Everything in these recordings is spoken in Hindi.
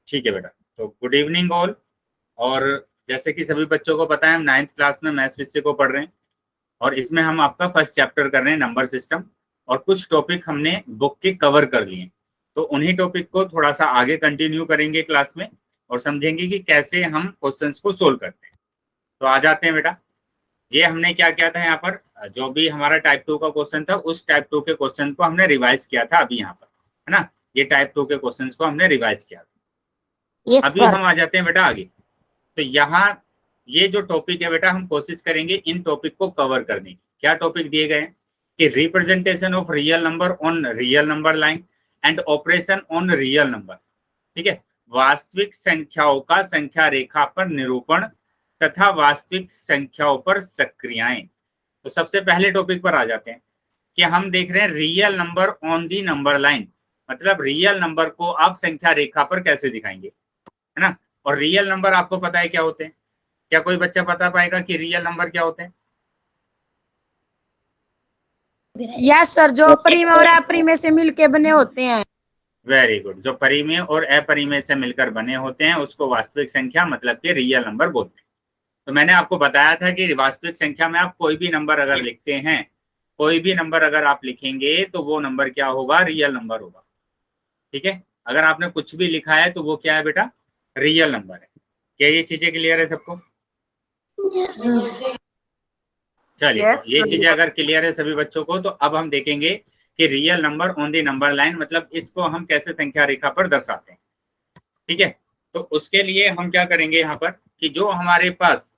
ठीक है बेटा, तो गुड इवनिंग ऑल। और जैसे कि सभी बच्चों को पता है, हम 9th क्लास में मैथ्स विषय को पढ़ रहे हैं और इसमें हम आपका फर्स्ट चैप्टर कर रहे हैं नंबर सिस्टम, और कुछ टॉपिक हमने बुक के कवर कर लिए, तो उन्हीं टॉपिक को थोड़ा सा आगे कंटिन्यू करेंगे क्लास में और समझेंगे कि कैसे हम क्वेश्चंस को सोल्व करते हैं। तो आ जाते हैं बेटा। ये हमने क्या किया था, यहाँ पर जो भी हमारा टाइप 2 का क्वेश्चन था, उस टाइप 2 के क्वेश्चन को हमने रिवाइज किया था अभी यहाँ पर, है ना। ये टाइप 2 के क्वेश्चन को हमने रिवाइज किया था। अभी हम आ जाते हैं बेटा आगे। तो यहाँ ये जो टॉपिक है बेटा, हम कोशिश करेंगे इन टॉपिक को कवर करने की। क्या टॉपिक दिए गए हैं कि representation of real number on real number line and operation on real number. ठीक है, वास्तविक संख्याओं का संख्या रेखा पर निरूपण तथा वास्तविक संख्याओं पर सक्रियाएं। तो सबसे पहले टॉपिक पर आ जाते हैं कि हम देख रहे हैं real number on the number line, मतलब रियल नंबर को आप संख्या रेखा पर कैसे दिखाएंगे, है ना। और रियल नंबर आपको पता है क्या होते हैं? क्या कोई बच्चा बता पाएगा कि रियल नंबर क्या होते हैं? यस सर, जो परिमेय और अपरिमेय से मिलके बने होते हैं। Very good. जो परिमेय और अपरिमेय से मिलकर बने होते हैं उसको वास्तविक संख्या मतलब कि रियल नंबर बोलते हैं। तो मैंने आपको बताया था कि वास्तविक संख्या में आप कोई भी नंबर अगर लिखते हैं, कोई भी नंबर अगर आप लिखेंगे तो वो नंबर क्या होगा? रियल नंबर होगा। ठीक है, अगर आपने कुछ भी लिखा है तो वो क्या है बेटा? रियल नंबर है। क्या ये चीजें क्लियर है सबको? चलिए, ये चीजें अगर क्लियर है सभी बच्चों को, तो अब हम देखेंगे कि real number on the number line मतलब इसको हम कैसे संख्या रेखा पर दर्शाते हैं। ठीक है, तो उसके लिए हम क्या करेंगे यहाँ पर कि जो हमारे पास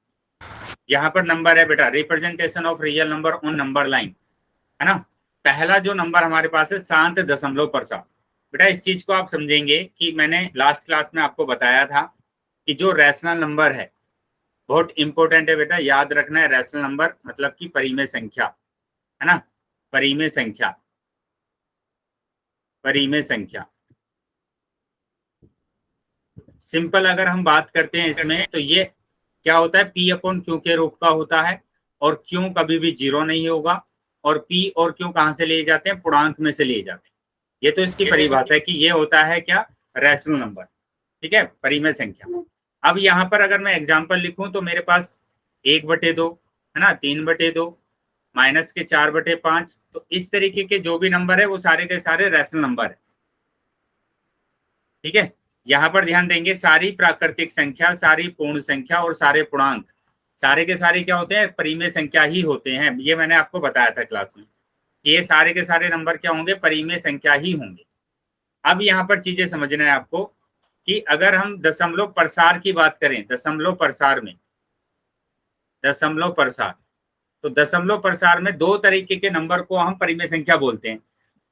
यहाँ पर नंबर है बेटा, representation of real number on number line, है ना। पहला जो नंबर हमारे पास है 7.4। बेटा इस चीज को आप समझेंगे कि मैंने लास्ट क्लास में आपको बताया था कि जो रैशनल नंबर है बहुत इंपॉर्टेंट है बेटा, याद रखना है। रैशनल नंबर मतलब कि परिमेय संख्या, है ना। परिमेय संख्या, परिमेय संख्या सिंपल अगर हम बात करते हैं इसमें, तो ये क्या होता है? पी अपॉन क्यू के रूप का होता है, और क्यू कभी भी जीरो नहीं होगा, और पी और क्यू कहां से लिए जाते हैं? पूर्णांक में से लिए जाते हैं। ये तो इसकी परिभाषा है कि ये होता है क्या? Rational number. ठीक है, परिमेय संख्या। अब यहाँ पर अगर मैं एग्जाम्पल लिखूं तो मेरे पास 1/2, है ना, 3/2, माइनस के 4/5। तो इस तरीके के जो भी नंबर है वो सारे के सारे रैशनल नंबर है। ठीक है, यहाँ पर ध्यान देंगे, सारी प्राकृतिक संख्या, सारी पूर्ण संख्या और सारे पूर्णांक, सारे के सारे क्या होते हैं? परिमेय संख्या ही होते हैं। ये मैंने आपको बताया था क्लास में, ये सारे के सारे नंबर क्या होंगे? परिमेय संख्या ही होंगे। अब यहाँ पर चीजें समझना है आपको कि अगर हम दशमलव प्रसार की बात करें, दशमलव प्रसार में, दशमलव प्रसार, तो दशमलव प्रसार में दो तरीके के नंबर को हम परिमेय संख्या बोलते हैं।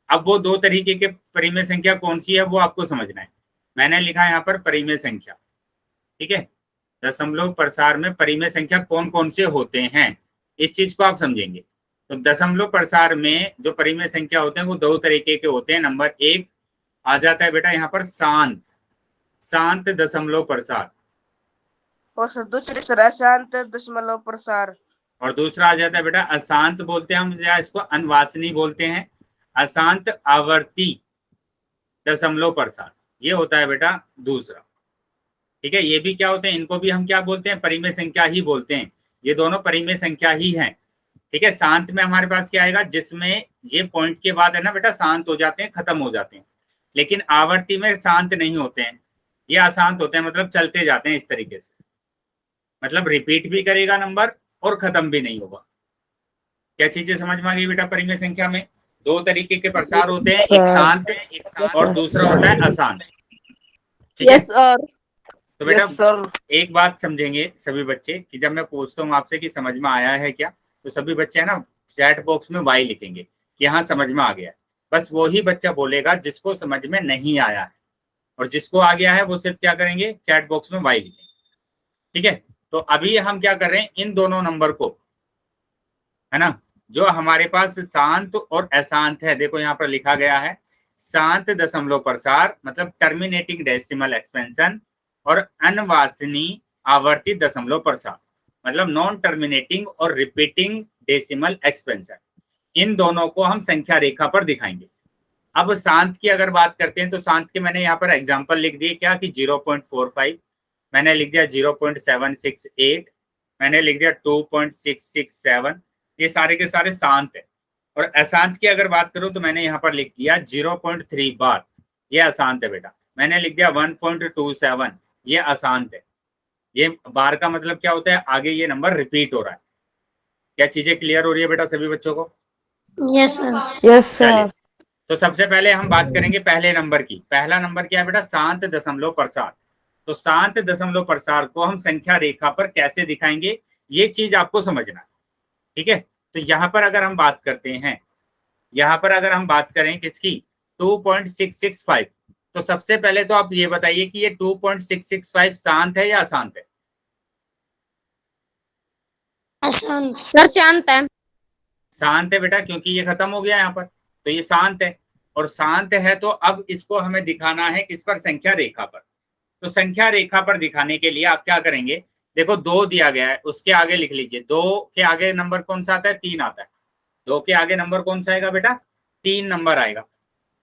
अब वो दो तरीके के परिमेय संख्या कौन सी है वो आपको समझना है। मैंने लिखा है यहाँ पर परिमेय संख्या। ठीक है, दशमलव प्रसार में परिमेय संख्या कौन कौन से होते हैं, इस चीज को आप समझेंगे। तो दशमलव प्रसार में जो परिमेय संख्या होते हैं वो दो तरीके के होते हैं। नंबर एक आ जाता है बेटा यहाँ पर शांत, शांत दशमलव प्रसार, और सर दूसरे सर अशांत दशमलव प्रसार, और दूसरा आ जाता है बेटा अशांत बोलते हैं हम, या इसको अनवासनी बोलते हैं, अशांत आवर्ती दशमलव प्रसार। ये होता है बेटा दूसरा। ठीक है, ये भी क्या होते हैं? इनको भी हम क्या बोलते हैं? परिमेय संख्या ही बोलते हैं। ये दोनों परिमेय संख्या ही हैं। ठीक है, शांत में हमारे पास क्या आएगा? जिसमें ये पॉइंट के बाद है ना बेटा, शांत हो जाते हैं, खत्म हो जाते हैं। लेकिन आवर्ती में शांत नहीं होते हैं, ये अशांत होते हैं, मतलब चलते जाते हैं इस तरीके से, मतलब रिपीट भी करेगा नंबर और खत्म भी नहीं होगा। क्या चीजें समझ में आ गई बेटा? परिमेय संख्या में दो तरीके के प्रसार होते हैं, एक शांत और दूसरा होता है अशांत। ठीक है, यस सर। तो बेटा एक बात समझेंगे सभी बच्चे कि जब मैं पूछता हूँ आपसे कि समझ में आया है क्या, तो सभी बच्चे है ना चैट बॉक्स में वाई लिखेंगे कि हाँ समझ में आ गया। बस वो ही बच्चा बोलेगा जिसको समझ में नहीं आया है, और जिसको आ गया है वो सिर्फ क्या करेंगे? चैट बॉक्स में वाई लिखेंगे। ठीक है, तो अभी हम क्या कर रहे हैं? इन दोनों नंबर को, है ना, जो हमारे पास शांत और अशांत है, देखो यहाँ पर लिखा गया है शांत दशमलव प्रसार मतलब टर्मिनेटिंग डेसिमल एक्सपेंशन, और अनवासनी आवर्ती दशमलव प्रसार मतलब नॉन टर्मिनेटिंग और रिपीटिंग डेसिमल एक्सपेंशन। इन दोनों को हम संख्या रेखा पर दिखाएंगे। अब शांत की अगर बात करते हैं तो शांत के मैंने यहाँ पर एग्जांपल लिख दिए क्या कि 0.45, मैंने लिख दिया 0.768, मैंने लिख दिया 2.667, ये सारे के सारे शांत है। और अशांत की अगर बात करूं तो मैंने यहाँ पर लिख दिया 0.3 बार, ये अशांत है बेटा। मैंने लिख दिया 1.27, ये अशांत है। ये बार का मतलब क्या होता है, आगे ये नंबर रिपीट हो रहा है। क्या चीजें क्लियर हो रही है बेटा सभी बच्चों को? Yes sir. यस चलिए, सर। तो सबसे पहले हम बात करेंगे पहले नंबर की। पहला नंबर क्या है बेटा? शांत दशमलव प्रसार। तो शांत दशमलव प्रसार को हम संख्या रेखा पर कैसे दिखाएंगे, ये चीज आपको समझना है, ठीक है। तो यहाँ पर अगर हम बात करते हैं, यहाँ पर अगर हम बात करें किसकी, 2.665, तो सबसे पहले तो आप ये बताइए कि ये 2.665 शांत है या अशांत है? अशांत सर। शांत है। शांत है बेटा, क्योंकि ये खत्म हो गया यहाँ पर, तो ये शांत है। और शांत है तो अब इसको हमें दिखाना है किस पर? संख्या रेखा पर। तो संख्या रेखा पर दिखाने के लिए आप क्या करेंगे, देखो 2 दिया गया है, उसके आगे लिख लीजिए, 2 के आगे नंबर कौन सा आता है? 3 आता है। 2 के आगे नंबर कौन सा आएगा बेटा? 3 नंबर आएगा।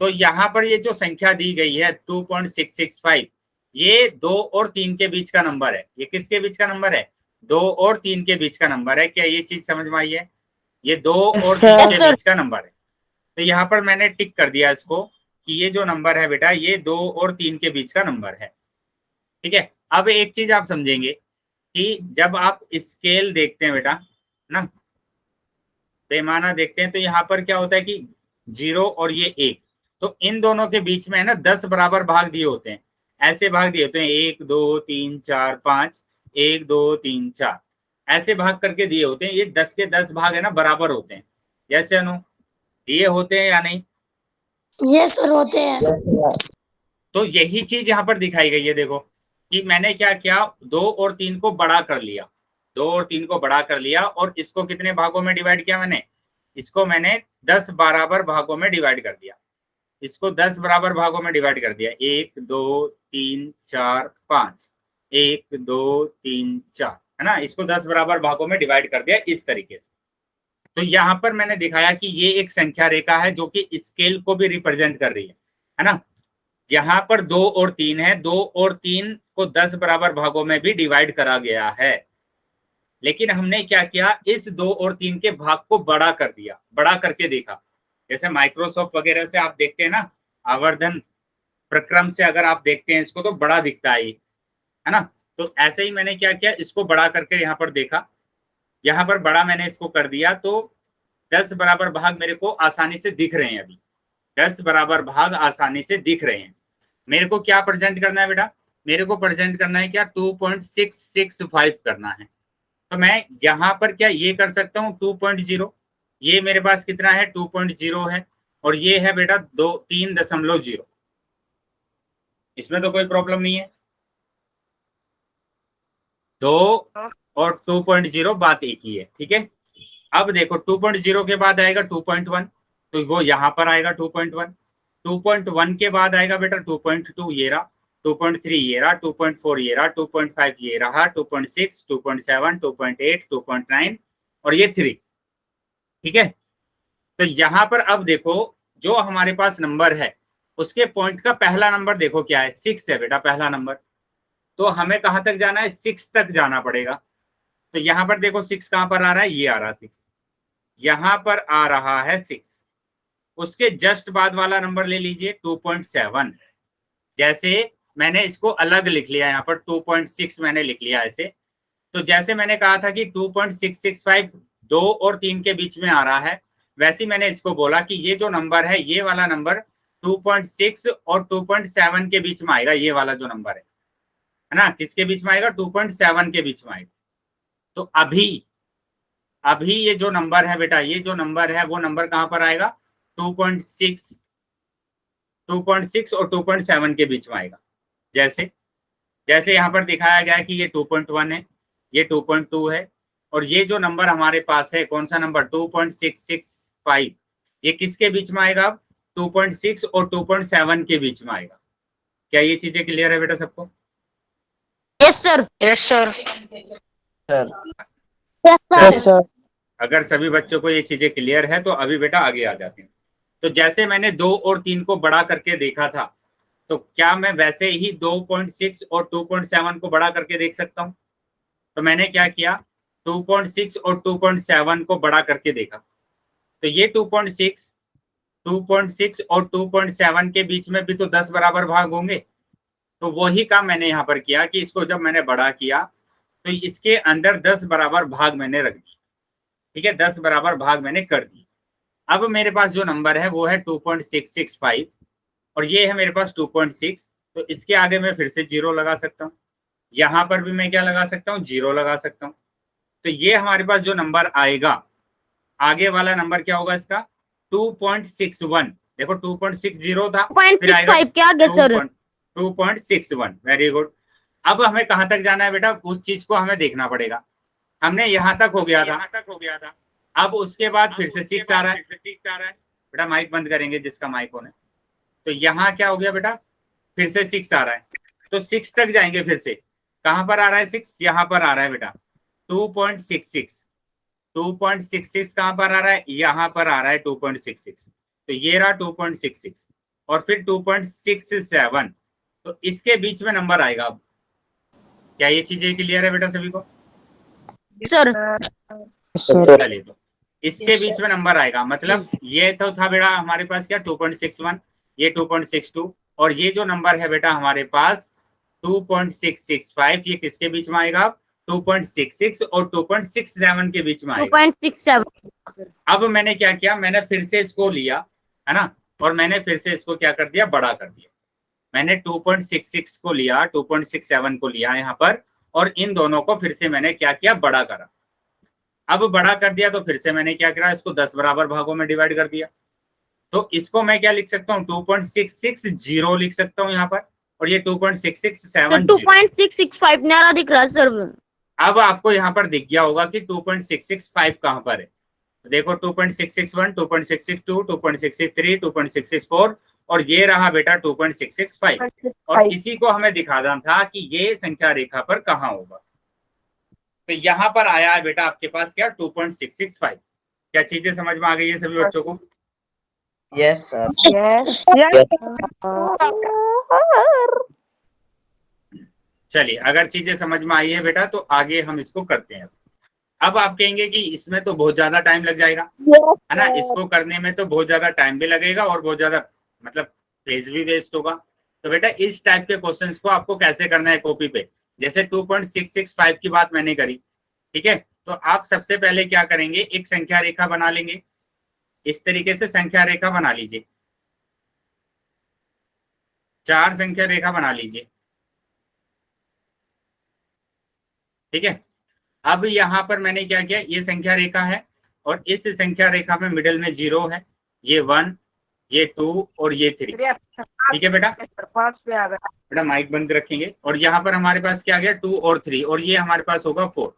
तो यहाँ पर ये जो संख्या दी गई है 2.665, ये 2 और 3 के बीच का नंबर है। ये किसके बीच का नंबर है? 2 और 3 के बीच का नंबर है। क्या ये चीज समझ में आई है? ये 2 और 3 Yes, के बीच का नंबर है। तो यहाँ पर मैंने टिक कर दिया इसको कि ये जो नंबर है बेटा, ये 2 और 3 के बीच का नंबर है, ठीक है। अब एक चीज आप समझेंगे कि जब आप स्केल देखते हैं बेटा ना, पैमाना देखते हैं, तो यहाँ पर क्या होता है कि 0 और ये 1, तो इन दोनों के बीच में है ना 10 बराबर भाग दिए होते हैं। ऐसे भाग दिए होते हैं 1 2 3 4 5, 1 2 3 4, ऐसे भाग करके दिए होते हैं। ये 10 के 10 भाग है ना बराबर होते हैं। जैसे अनु दिए होते हैं या नहीं? यस सर, होते हैं। तो यही चीज यहाँ पर दिखाई गई है। देखो कि मैंने क्या किया, 2 और 3 को बड़ा कर लिया, 2 और 3 को बड़ा कर लिया, और इसको कितने भागों में डिवाइड किया मैंने? इसको मैंने 10 बराबर भागों में डिवाइड कर दिया। इसको 10 बराबर भागों में डिवाइड कर दिया, 1 2 3 4 5, 1 2 3 4, है ना। इसको 10 बराबर भागों में डिवाइड कर दिया इस तरीके से। तो यहाँ पर मैंने दिखाया कि ये एक संख्या रेखा है जो कि स्केल को भी रिप्रेजेंट कर रही है ना। यहाँ पर 2 और 3 है, 2 और 3 को 10 बराबर भागों में भी डिवाइड करा गया है, लेकिन हमने क्या किया, इस 2 और 3 के भाग को बड़ा कर दिया, बड़ा करके देखा। जैसे माइक्रोसॉफ्ट वगैरह से आप देखते हैं ना, आवर्धन प्रक्रम से अगर आप देखते हैं इसको, तो बड़ा दिखता है ना। तो ऐसे ही मैंने क्या किया, इसको बड़ा करके यहाँ पर देखा, यहाँ पर बड़ा मैंने इसको कर दिया, तो 10 बराबर भाग मेरे को आसानी से दिख रहे हैं। अभी 10 बराबर भाग आसानी से दिख रहे हैं। मेरे को क्या प्रेजेंट करना है बेटा? मेरे को प्रेजेंट करना है क्या? 2.665 करना है। तो मैं यहाँ पर क्या ये कर सकता हूँ 2.0, ये मेरे पास कितना है 2.0 है, और ये है बेटा 3.0। इसमें तो कोई प्रॉब्लम नहीं है। 2 और 2.0 बात एक ही है, ठीक है। अब देखो 2.0 के बाद आएगा 2.1, तो वो यहाँ पर आएगा 2.1। 2.1 के बाद आएगा बेटा 2.2, ये रहा 2.3, ये रहा 2.4, ये रहा 2.5, ये रहा 2.6, 2.7, 2.8, 2.9 और ये 3, ठीक है। तो यहाँ पर अब देखो जो हमारे पास नंबर है उसके पॉइंट का पहला नंबर देखो क्या है, 6 है बेटा पहला नंबर। तो हमें कहाँ तक जाना है? 6 तक जाना पड़ेगा। तो यहाँ पर देखो 6 कहाँ पर आ रहा है? ये आ रहा है 6, यहाँ पर आ रहा है 6। उसके जस्ट बाद वाला नंबर ले लीजिए 2.7। जैसे मैंने इसको अलग लिख लिया, यहाँ पर 2.6 मैंने लिख लिया ऐसे। तो जैसे मैंने कहा था कि 2.665 2 और 3 के बीच में आ रहा है, वैसे मैंने इसको बोला कि ये जो नंबर है, ये वाला नंबर 2.6 और 2.7 के बीच में आएगा। ये वाला जो नंबर है ना, किसके बीच में आएगा? 2.7 के बीच में आएगा। तो अभी ये जो नंबर है बेटा, ये जो नंबर है वो नंबर कहाँ पर आएगा? 2.6 और 2.7 के बीच में आएगा। जैसे यहाँ पर दिखाया गया है कि ये 2.1 है, ये 2.2 है, और ये जो नंबर हमारे पास है कौन सा नंबर? 2.665, ये किसके बीच में आएगा? 2.6 और 2.7 के बीच में आएगा। क्या ये चीजें क्लियर है बेटा सबको? Yes sir. Yes sir. Yes yes sir. अगर सभी बच्चों को ये चीजें क्लियर है तो अभी बेटा आगे आ जाते हैं। तो जैसे मैंने 2 और 3 को बड़ा करके देखा था, तो क्या मैं वैसे ही 2.6 और 2.7 को बड़ा करके देख सकता हूँ? तो मैंने क्या किया, 2.6 और 2.7 को बड़ा करके देखा। तो ये 2.6 और 2.7 के बीच में भी तो 10 बराबर भाग होंगे। तो वही काम मैंने यहाँ पर किया कि इसको जब मैंने बड़ा किया तो इसके अंदर 10 बराबर भाग मैंने रख दिए। ठीक है, 10 बराबर भाग मैंने कर दिए। अब मेरे पास जो नंबर है वो है 2.665 और ये है मेरे पास 2.6। तो इसके आगे मैं फिर से 0 लगा सकता हूँ, यहाँ पर भी मैं क्या लगा सकता हूँ, 0 लगा सकता हूँ। तो ये हमारे पास जो नंबर आएगा, आगे वाला नंबर क्या होगा इसका, 2.61। देखो 2.60 था, फिर आएगा 2.65 क्या आगे सर? 2.61। Very good. अब हमें कहां तक जाना है बेटा, उस चीज को हमें देखना पड़ेगा। हमने यहाँ तक हो गया था, अब उसके बाद फिर से 6 आ रहा है। बेटा माइक बंद करेंगे जिसका माइक ऑन है। तो यहाँ क्या हो गया बेटा, फिर से 6 आ रहा है। तो 6 तक जाएंगे फिर से। कहां पर आ रहा है 6, यहाँ पर आ रहा है बेटा 2.66। 2.66 कहां पर आ रहा है, यहाँ पर आ रहा है 2.66। तो ये रहा 2.66 और फिर 2.67। तो इसके बीच में नंबर आएगा। अब क्या ये चीजें क्लियर है बेटा सभी को? सर चलिए, तो इसके बीच में नंबर आएगा, मतलब ये तो था बेटा हमारे पास क्या 2.61, ये 2.62 और ये जो नंबर है बेटा हमारे पास 2.665, ये किसके बीच में आएगा, 2.66 और 2.67 के बीच में आएगा। 2.67। अब मैंने क्या किया, मैंने फिर से इसको लिया है ना, और मैंने फिर से इसको क्या कर दिया, बड़ा कर दिया। मैंने 2.66 को लिया, 2.67 को लिया यहाँ पर, और इन दोनों को फिर से मैंने क्या किया, बड़ा करा। अब बड़ा कर दिया तो फिर से मैंने क्या करा, इसको 10 बराबर भागों में डिवाइड कर दिया। तो इसको मैं क्या लिख सकता हूँ, 2.660 लिख सकता हूँ यहाँ पर, और ये 2.6670। 2.665 न्यारा दिख रहा है सर। अब आपको यहाँ पर दिख गया होगा कि 2.665 कहाँ पर है। तो देखो 2.661, 2.662, 2.663, 2.664 और ये रहा बेटा 2.665। और इसी को हमें दिखाना था कि ये संख्या रेखा पर कहाँ होगा। तो यहाँ पर आया है बेटा आपके पास क्या, 2.665। क्या चीजें समझ में आ गई है सभी बच्चों को? Yes sir. चलिए, अगर चीजें समझ में आई है बेटा तो आगे हम इसको करते हैं। अब आप कहेंगे कि इसमें तो बहुत ज्यादा टाइम लग जाएगा, है ना, इसको करने में तो बहुत ज्यादा टाइम भी लगेगा और बहुत ज्यादा मतलब पेज भी वेस्ट होगा। तो बेटा इस टाइप के क्वेश्चंस को आपको कैसे करना है कॉपी पे, जैसे 2.665 की बात मैंने करी, ठीक है। तो आप सबसे पहले क्या करेंगे, एक संख्या रेखा बना लेंगे। इस तरीके से संख्या रेखा बना लीजिए, 4 संख्या रेखा बना लीजिए, ठीक है। अब यहाँ पर मैंने क्या किया, ये संख्या रेखा है और इस संख्या रेखा में मिडिल में 0 है, ये 1, ये 2 और ये 3, ठीक है बेटा। 5 पे आ गया बेटा माइक बंद रखेंगे। और यहाँ पर हमारे पास क्या आ गया, 2 और 3, और ये हमारे पास होगा 4।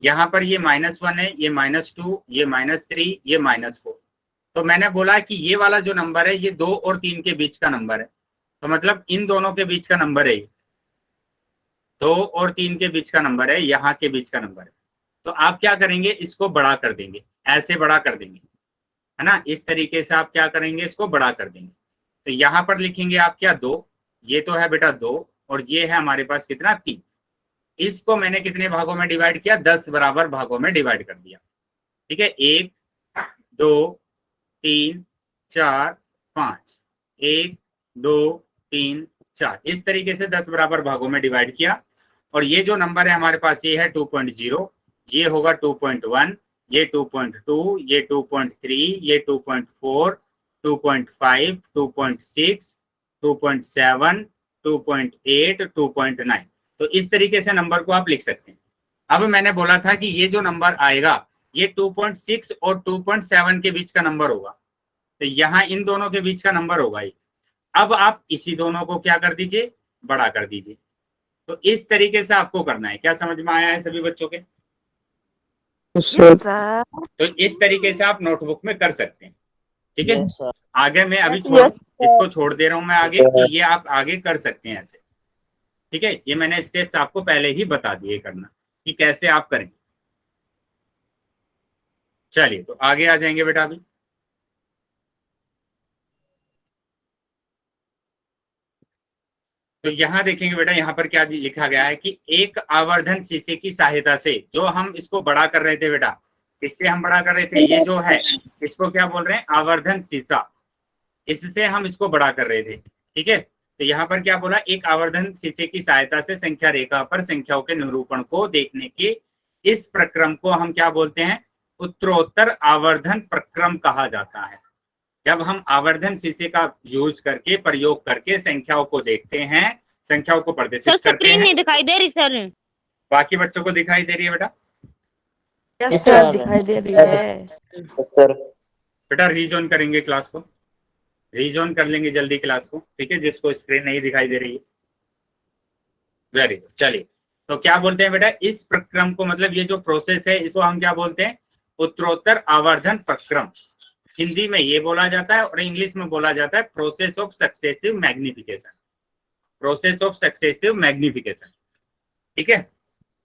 यहाँ पर ये -1 है, ये -2, ये -3, ये -4। तो मैंने बोला कि ये वाला जो नंबर है ये 2 और 3 के बीच का नंबर है, तो मतलब इन दोनों के बीच का नंबर है, 2 और 3 के बीच का नंबर है, यहाँ के बीच का नंबर है। तो आप क्या करेंगे, इसको बड़ा कर देंगे, ऐसे बड़ा कर देंगे, है ना, इस तरीके से आप क्या करेंगे, इसको बड़ा कर देंगे। तो यहाँ पर लिखेंगे आप क्या, 2, ये तो है बेटा 2 और ये है हमारे पास कितना, 3। इसको मैंने कितने भागों में डिवाइड किया, 10 बराबर भागों में डिवाइड कर दिया, ठीक है। 1 2 3 4 5, 1 2 3 4, इस तरीके से 10 बराबर भागों में डिवाइड किया। और ये जो नंबर है हमारे पास ये है 2.0, ये होगा 2.1, ये 2.2, ये 2.3, ये 2.4, 2.5, 2.6, 2.7, 2.8, 2.9। तो इस तरीके से नंबर को आप लिख सकते हैं। अब मैंने बोला था कि ये जो नंबर आएगा ये 2.6 और 2.7 के बीच का नंबर होगा, तो यहाँ इन दोनों के बीच का नंबर होगा ये। अब आप इसी दोनों को क्या कर दीजिए, बड़ा कर दीजिए। तो इस तरीके से आपको करना है। क्या समझ में आया है सभी बच्चों के? तो इस तरीके से आप नोटबुक में कर सकते हैं, ठीक है। Yes sir. आगे मैं अभी इसको छोड़ दे रहा हूं मैं आगे, कि ये आप आगे कर सकते हैं ऐसे, ठीक है। ये मैंने स्टेप्स आपको पहले ही बता दिए करना कि कैसे आप करें। चलिए, तो आगे आ जाएंगे बेटा। अभी तो यहाँ देखेंगे बेटा, यहाँ पर क्या लिखा गया है कि एक आवर्धन शीशे की सहायता से, जो हम इसको बड़ा कर रहे थे बेटा, इससे हम बड़ा कर रहे थे, ये जो है इसको क्या बोल रहे हैं, आवर्धन शीशा, इससे हम इसको बड़ा कर रहे थे। ठीक है, तो यहाँ पर क्या बोला, एक आवर्धन शीशे की सहायता से संख्या रेखा पर संख्याओं के निरूपण को देखने के इस प्रक्रम को हम क्या बोलते हैं, उत्तरोत्तर आवर्धन प्रक्रम कहा जाता है। जब हम आवर्धन शीशे का यूज करके, प्रयोग करके संख्याओं को देखते हैं, संख्याओं को प्रदर्शित सर करते स्क्रीन हैं। नहीं दिखाई दे रही सर। बाकी बच्चों को दिखाई दे रही है बेटा? यस सर, दिखाई दे रही है। सर बेटा रीजॉइन करेंगे क्लास को, रीजॉइन कर लेंगे जल्दी क्लास को, ठीक है, जिसको स्क्रीन नहीं दिखाई दे रही है। वेरी गुड, चलिए, तो क्या बोलते हैं बेटा, इस प्रक्रम को, मतलब ये जो प्रोसेस है इसको हम क्या बोलते हैं, उत्तरोत्तर आवर्धन प्रक्रम। हिंदी में ये बोला जाता है और इंग्लिश में बोला जाता है process of successive magnification, process of successive magnification. ठीक है,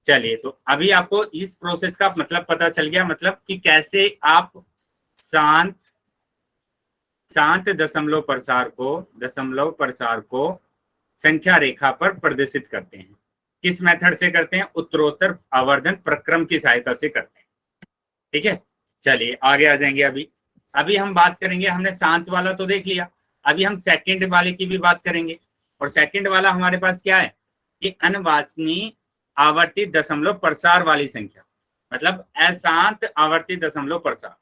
चलिए, तो अभी आपको इस प्रोसेस का मतलब पता चल गया, मतलब कि कैसे आप शांत दशमलव प्रसार को संख्या रेखा पर प्रदर्शित करते हैं। किस मेथड से करते हैं, उत्तरोत्तर आवर्धन प्रक्रम की सहायता से करते हैं। ठीक है, चलिए आगे आ जाएंगे। अभी हम बात करेंगे, हमने शांत वाला तो देख लिया, अभी हम सेकंड वाले की भी बात करेंगे। और सेकंड वाला हमारे पास क्या है, कि अनवांछनीय आवर्ती दशमलव प्रसार वाली संख्या, मतलब अशांत आवर्ती दशमलव प्रसार।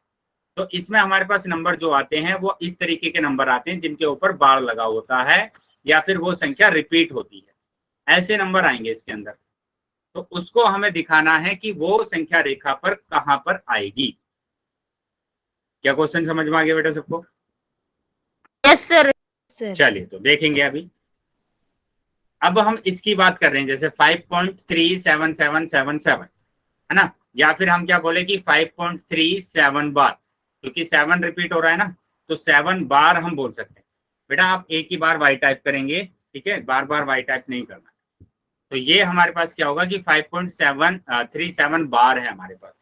तो इसमें हमारे पास नंबर जो आते हैं वो इस तरीके के नंबर आते हैं जिनके ऊपर बार लगा होता है या फिर वो संख्या रिपीट होती है, ऐसे नंबर आएंगे इसके अंदर। तो उसको हमें दिखाना है कि वो संख्या रेखा पर कहां पर आएगी। क्या क्वेश्चन समझ में आ गया बेटा सबको? Yes sir. चलिए, तो देखेंगे अभी। अब हम इसकी बात कर रहे हैं, जैसे 5.37777 है ना, या फिर हम क्या बोले कि 5.37 बार, क्योंकि 7 रिपीट हो रहा है ना, तो 7 बार हम बोल सकते हैं। बेटा आप एक ही बार वाई टाइप करेंगे, ठीक है, बार बार वाई टाइप नहीं करना। तो ये हमारे पास क्या होगा कि 5.37 बार है हमारे पास,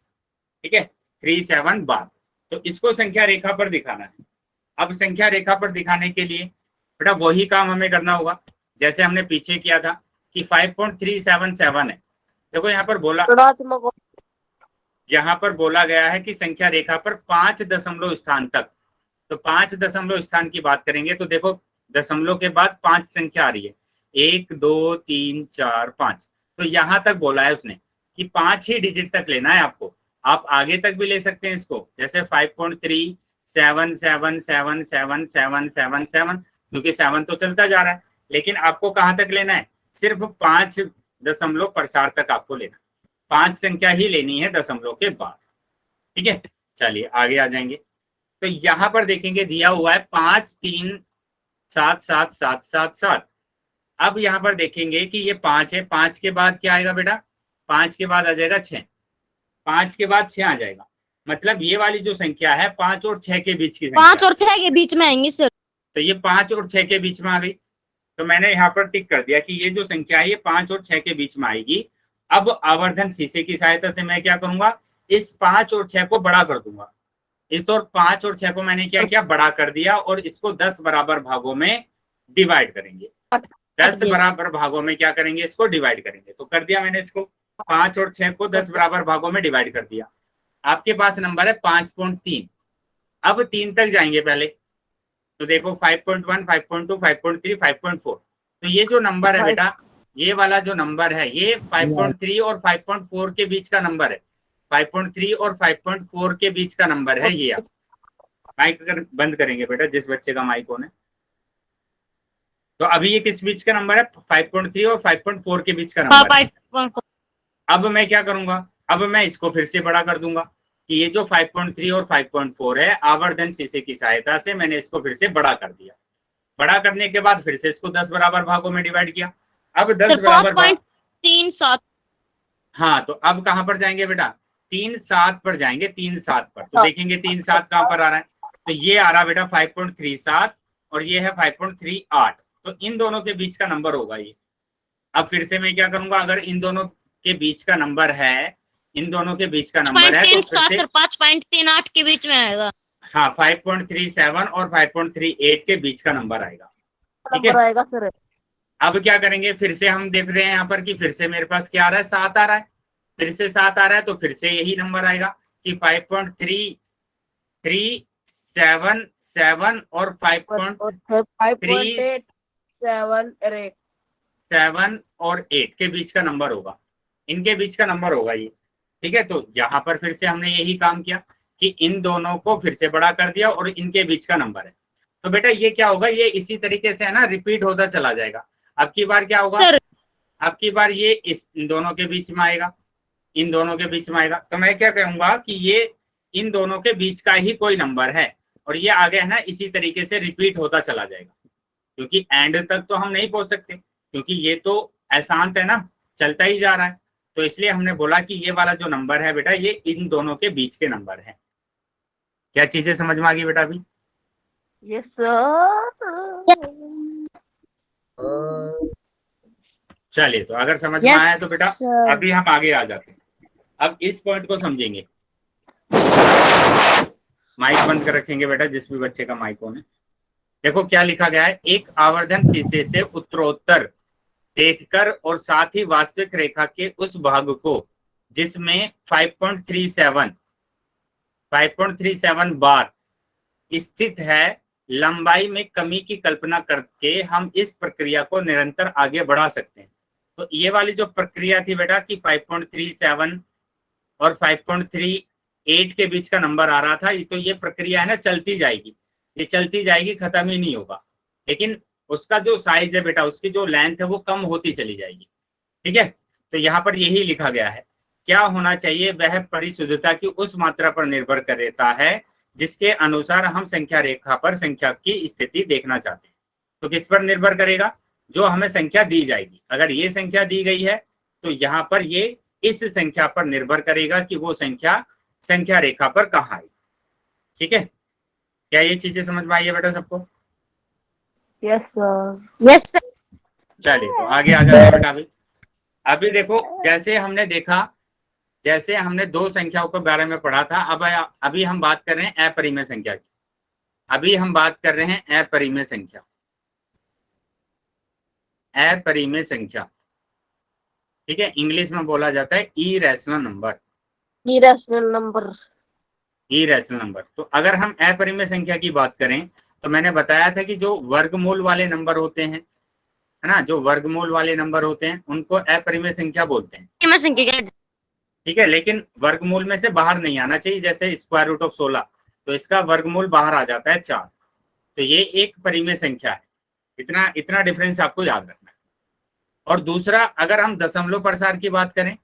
ठीक है, 37 बार। तो इसको संख्या रेखा पर दिखाना है। अब संख्या रेखा पर दिखाने के लिए बेटा वही काम हमें करना होगा जैसे हमने पीछे किया था कि 5.377 है। देखो यहाँ पर बोला गया है कि संख्या रेखा पर 5 दशमलव स्थान तक, तो 5 दशमलव स्थान की बात करेंगे तो देखो दशमलव के बाद 5 संख्या आ रही है, 1 2 3 4 5। तो यहाँ तक बोला है उसने कि 5 ही डिजिट तक लेना है आपको। आप आगे तक भी ले सकते हैं इसको, जैसे 5.3777777, क्योंकि 7 तो चलता जा रहा है, लेकिन आपको कहाँ तक लेना है, सिर्फ 5 दशमलव प्रसार तक आपको लेना, 5 संख्या ही लेनी है दशमलव के बाद। ठीक है, चलिए आगे आ जाएंगे। तो यहाँ पर देखेंगे दिया हुआ है 5 3 7 7 7 7 7। अब यहाँ पर देखेंगे कि ये 5 है, 5 के बाद क्या आएगा बेटा, 5 के बाद आ जाएगा 6, 5 के बाद 6 आ जाएगा, मतलब ये वाली जो संख्या है 5 और 6 के बीच की संख्या, 5 और 6 के बीच में आएंगी सर। तो ये 5 और 6 के बीच में आ गई, तो मैंने यहाँ पर टिक कर दिया कि ये जो संख्या है ये 5 और 6 के बीच में आएगी। अब आवर्धन शीशे की सहायता से मैं क्या करूंगा, इस 5 और 6 को बड़ा कर दूंगा। इस तो 5 और 6 को मैंने क्या किया, बड़ा कर दिया और इसको 10 बराबर भागों में डिवाइड करेंगे। 10 बराबर भागों में क्या करेंगे, इसको डिवाइड करेंगे। तो कर दिया मैंने इसको, 5 और 6 को 10 बराबर भागों में डिवाइड कर दिया। आपके पास नंबर है 5.3। अब 3 तक जाएंगे पहले, तो देखो 5.1 5.2 5.3 5.4। तो ये जो नंबर है बेटा, ये वाला जो नंबर है ये 5.3 और 5.4 के बीच का नंबर है, 5.3 और 5.4 के बीच का नंबर है ये। आप माइक अगर बंद करेंगे बेटा, जिस बच्चे का माइक ऑन है, तो अभी ये किस बीच का नंबर है, 5.3 और 5.4 के बीच का नंबर है। अब मैं क्या करूंगा, अब मैं इसको फिर से बड़ा कर दूंगा कि ये जो 5.3 और 5.4 है, आवर्धन शीशे की सहायता से मैंने इसको फिर से बड़ा कर दिया। बड़ा करने के बाद फिर से इसको 10 बराबर भागों में डिवाइड किया। अब 10 बराबर 5.37। हाँ, तो अब कहां पर जाएंगे बेटा, 3 7 पर जाएंगे, 3 7 पर। तो देखेंगे 3 7 कहां पर आ रहा है, तो ये आ रहा बेटा 5.37 और ये है 5.38। तो इन दोनों के बीच का नंबर होगा ये। अब फिर से मैं क्या करूंगा, अगर इन दोनों के बीच का नंबर है, इन दोनों के बीच का नंबर है, तो फिर से 5.38 के बीच में आएगा। हाँ, 5.37 और 5.38 के बीच का नंबर आएगा। ठीक है, आएगा सर। अब क्या करेंगे, फिर से हम देख रहे हैं यहाँ पर कि फिर से मेरे पास क्या आ रहा है, 7 आ रहा है, फिर से 7 आ रहा है, तो फिर से यही नंबर आएगा कि 5.337 और 5.37 और 8 के बीच का नंबर होगा, इनके बीच का नंबर होगा ये। ठीक है, तो यहाँ पर फिर से हमने यही काम किया कि इन दोनों को फिर से बड़ा कर दिया और इनके बीच का नंबर है। तो बेटा ये क्या होगा, ये इसी तरीके से है ना रिपीट होता चला जाएगा। अब की बार क्या होगा, सर अब की बार ये इन दोनों के बीच में आएगा, इन दोनों के बीच में आएगा, तो मैं क्या कहूंगा कि ये इन दोनों के बीच का ही कोई नंबर है और ये आगे है ना इसी तरीके से रिपीट होता चला जाएगा, क्योंकि एंड तक तो हम नहीं पहुंच सकते, क्योंकि ये तो अशांत है ना, चलता ही जा रहा है। तो इसलिए हमने बोला कि ये वाला जो नंबर है बेटा ये इन दोनों के बीच के नंबर है। क्या चीजें समझ में आ गई बेटा अभी? Yes sir. चलिए, तो अगर समझ में आया तो बेटा अभी हम आगे आ जाते हैं। अब इस पॉइंट को समझेंगे। माइक बंद कर रखेंगे बेटा, जिस भी बच्चे का माइक ऑन है। देखो क्या लिखा गया है, एक आवर्धन शीशे से उत्तरोत्तर देखकर और साथ ही वास्तविक रेखा के उस भाग को जिसमें 5.37 बार स्थित है, लंबाई में कमी की कल्पना करके हम इस प्रक्रिया को निरंतर आगे बढ़ा सकते हैं। तो ये वाली जो प्रक्रिया थी बेटा कि 5.37 और 5.38 के बीच का नंबर आ रहा था, तो ये प्रक्रिया है ना चलती जाएगी, ये चलती जाएगी, खत्म ही नहीं होगा, लेकिन उसका जो साइज है बेटा, उसकी जो लेंथ है वो कम होती चली जाएगी। ठीक है, तो यहाँ पर यही लिखा गया है, क्या होना चाहिए, वह परिशुद्धता की उस मात्रा पर निर्भर करता है जिसके अनुसार हम संख्या रेखा पर संख्या की स्थिति देखना चाहते हैं। तो किस पर निर्भर करेगा, जो हमें संख्या दी जाएगी। अगर ये संख्या दी गई है तो यहाँ पर ये इस संख्या पर निर्भर करेगा कि वो संख्या रेखा पर कहाँ है। ठीक है, क्या ये चीजें समझ में आई है बेटा सबको? Yes sir. Yes sir. चलिए, तो आगे आ जाते हैं बेटा। अभी देखो, जैसे हमने देखा, जैसे हमने दो संख्याओं के बारे में पढ़ा था, अब अभी हम बात कर रहे हैं अपरिमेय संख्या की। अभी हम बात कर रहे हैं अपरिमेय संख्या, अपरिमेय संख्या। ठीक है, इंग्लिश में बोला जाता है irrational number, irrational number. Irrational number. तो अगर हम अपरिमेय संख्या की बात करें तो मैंने बताया था कि जो वर्गमूल वाले नंबर होते हैं, है ना, जो वर्गमूल वाले नंबर होते हैं उनको अपरिमेय संख्या बोलते हैं। ठीक है, लेकिन वर्गमूल में से बाहर नहीं आना चाहिए, जैसे स्क्वायर रूट ऑफ 16, तो इसका वर्गमूल बाहर आ जाता है 4, तो ये एक परिमेय संख्या है। इतना डिफरेंस आपको याद रखना है। और दूसरा, अगर हम दशमलव प्रसार की बात करें,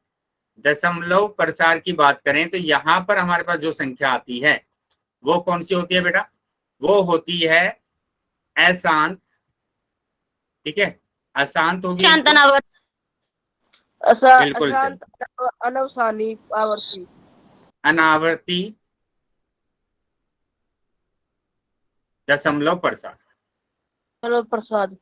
दशमलव प्रसार की बात करें तो यहाँ पर हमारे पास जो संख्या आती है वो कौन सी होती है बेटा, वो होती है अशांत। ठीक है, अशांत होगी, बिल्कुल सही, अनवसानी आवर्ती, अनावर्ती दशमलव प्रसार। प्रसाद।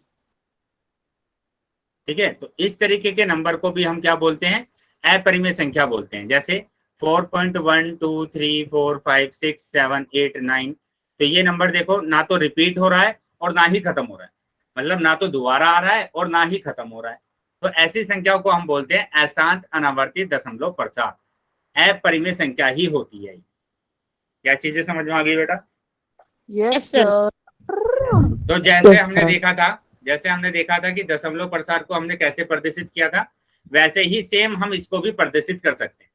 ठीक है, तो इस तरीके के नंबर को भी हम क्या बोलते हैं, अपरिमेय संख्या बोलते हैं। जैसे 4.1 2 3 4 5 6 7 8 9, तो ये नंबर देखो ना तो रिपीट हो रहा है और ना ही खत्म हो रहा है, मतलब ना तो दोबारा आ रहा है और ना ही खत्म हो रहा है। तो ऐसी संख्याओं को हम बोलते हैं अशांत अनावर्ती दशमलव प्रसार, अपरिमेय संख्या ही होती है। क्या चीजें समझ में आ गई बेटा? Yes sir. तो जैसे हमने देखा था कि दशमलव प्रसार को हमने कैसे प्रदर्शित किया था, वैसे ही सेम हम इसको भी प्रदर्शित कर सकते हैं।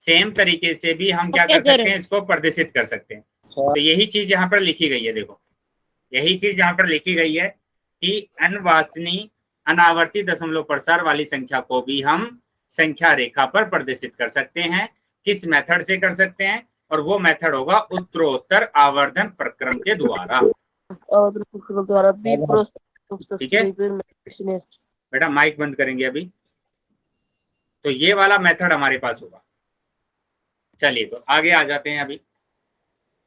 सेम तरीके से भी हम क्या कर सकते हैं, इसको प्रदर्शित कर सकते हैं। तो यही चीज यहाँ पर लिखी गई है, देखो यही चीज यहाँ पर लिखी गई है कि अनवासनी अनावर्ती दशमलव प्रसार वाली संख्या को भी हम संख्या रेखा पर प्रदर्शित कर सकते हैं। किस मेथड से कर सकते हैं, और वो मेथड होगा उत्तरोत्तर आवर्धन प्रक्रम के द्वारा। ठीक है बेटा, माइक बंद करेंगे अभी। तो ये वाला मेथड हमारे पास होगा। चलिए, तो आगे आ जाते हैं अभी।